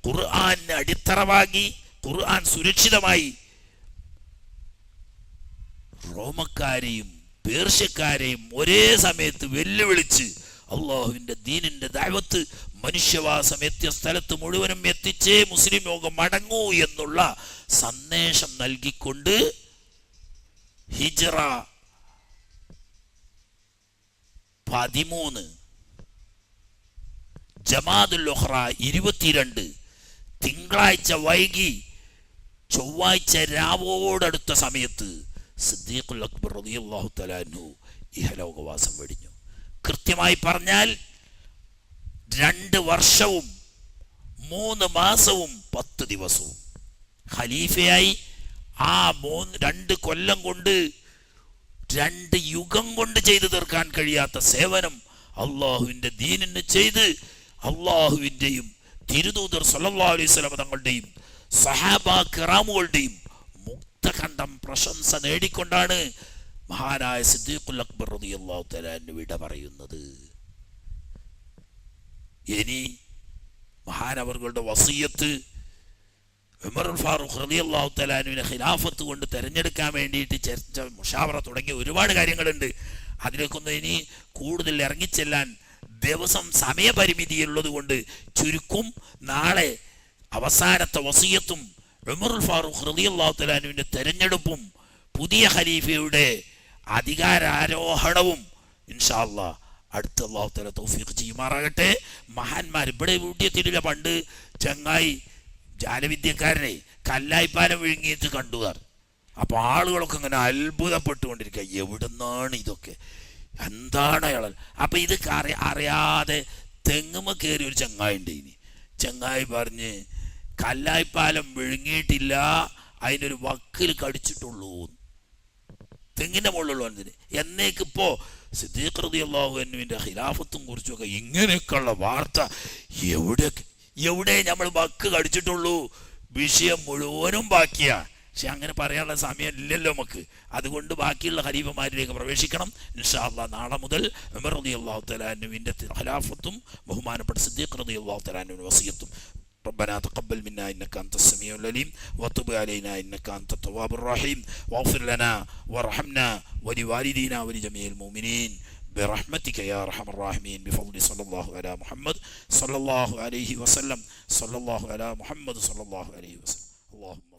ഖുർആന് അടിത്തറവാകി, ഖുർആൻ സുരക്ഷിതമായി റോമക്കാരെയും പേർഷ്യക്കാരെയും ഒരേ സമയത്ത് വെല്ലുവിളിച്ച് അള്ളാഹുവിന്റെ ദീനിന്റെ ദഅവത്ത് മനുഷ്യവാസം എത്തിയ സ്ഥലത്ത് മുഴുവനും എത്തിച്ചേ മുസ്ലിം ലോകം മടങ്ങൂ എന്നുള്ള സന്ദേശം നൽകിക്കൊണ്ട് ഹിജ്റ 13 ജമാദുൽ ഉഖ്റ 22 തിങ്കളാഴ്ച വൈകി ചൊവ്വാഴ്ച രാവോടടുത്ത സമയത്ത് സിദ്ദീഖുൽ അക്ബർ റളിയല്ലാഹു തആല അൻഹു ഇഹലോകവാസം വെടിഞ്ഞു. കൃത്യമായി പറഞ്ഞാൽ 2 വർഷവും 3 മാസവും 10 ദിവസവും ഖലീഫയായി. ആ 2 കൊല്ലം കൊണ്ട്, 2 യുഗം കൊണ്ട് ചെയ്തു തീർക്കാൻ കഴിയാത്ത സേവനം അള്ളാഹുവിന്റെ ദീനിന് ചെയ്ത് അള്ളാഹുവിന്റെയും തിരുദൂതർ സല്ലല്ലാഹു അലൈഹി വസല്ലം തങ്ങളുടെയും സഹാബാ കിറാമുകളുടെയും മുക്തഖണ്ഡം പ്രശംസ നേടിക്കൊണ്ടാണ് മഹാനായ സിദ്ദീഖുൽ അക്ബർ റളിയല്ലാഹു തആല അൻഹു വിട പറയുന്നത്. ഇനി മഹാനവറുകളുടെ വസിയത്ത് ഉമറുൽ ഫാറൂഖ് റളിയല്ലാഹു തആല അൻഹുവിനെ ഖിലാഫത്ത് കൊണ്ട് തെരഞ്ഞെടുക്കാൻ വേണ്ടിയിട്ട് ചർച്ച, മുഷാവറ തുടങ്ങിയ ഒരുപാട് കാര്യങ്ങളുണ്ട്. അതിലേക്കൊന്നും ഇനി കൂടുതൽ ഇറങ്ങിച്ചെല്ലാൻ ദിവസം സമയപരിമിതിയുള്ളത് കൊണ്ട് ചുരുക്കും. നാളെ അവസാനത്തെ വസിയത്തും ഉമറുൽ ഫാറൂഖ് റളിയല്ലാഹു തആല അൻഹുവിന്റെ തെരഞ്ഞെടുപ്പും പുതിയ ഖലീഫയുടെ അധികാരാരോഹണവും ഇൻഷാ അല്ലാഹ് അടുത്ത അല്ലാഹു തആല തൗഫീഖ് ചെയ്യുമാറാകട്ടെ. മഹാന്മാർ ഇവിടെ വീട്ടിയെത്തിയിട്ടില്ല. പണ്ട് ചങ്ങായി ജാലവിദ്യക്കാരനെ കല്ലായിപ്പാലം വിഴുങ്ങിയിട്ട് കണ്ടുകാർ. അപ്പൊ ആളുകളൊക്കെ ഇങ്ങനെ അത്ഭുതപ്പെട്ടുകൊണ്ടിരിക്കുക, എവിടുന്നാണ് ഇതൊക്കെ, എന്താണ് അയാൾ? അപ്പൊ ഇത് അറിയാതെ തെങ്ങുമ കയറി ഒരു ചങ്ങായി ഉണ്ട്. ഇനി ചങ്ങായി പറഞ്ഞ് കല്ലായിപ്പാലം വിഴുങ്ങിയിട്ടില്ല, അതിനൊരു വക്കിൽ കടിച്ചിട്ടുള്ളൂ, തെങ്ങിന്റെ മുകളിലുള്ള എന്നേക്കിപ്പോ സിദ്ദീഖ് റളിയല്ലാഹു അൻഹുവിന്റെ ഖിലാഫത്തും കുറിച്ചൊക്കെ ഇങ്ങനെയൊക്കെയുള്ള വാർത്ത എവിടെ നമ്മൾ വക്ക് കടിച്ചിട്ടുള്ളൂ, വിഷയം മുഴുവനും ബാക്കിയാ. പക്ഷെ അങ്ങനെ പറയാനുള്ള സമയം ഇല്ലല്ലോ നമുക്ക്. അതുകൊണ്ട് ബാക്കിയുള്ള ഖലീഫമാരിലേക്ക് പ്രവേശിക്കണം ഇൻഷാ അല്ലാഹ്. നാളെ മുതൽ ഉമർ റളിയല്ലാഹു തആല അൻഹുവിന്റെ ഖിലാഫത്തും ബഹുമാനപ്പെട്ട സിദ്ദീഖ് റളിയല്ലാഹു തആല അൻഹുവിന്റെ വസിയത്തും. ربنا تقبل منا إنك أنت السميع العليم وتب علينا إنك أنت التواب الرحيم واغفر لنا وارحمنا ولوالدينا ولجميع المؤمنين برحمتك يا أرحم الراحمين بفضل صلى الله على محمد صلى الله عليه وسلم صلى الله على محمد صلى الله عليه وسلم اللهم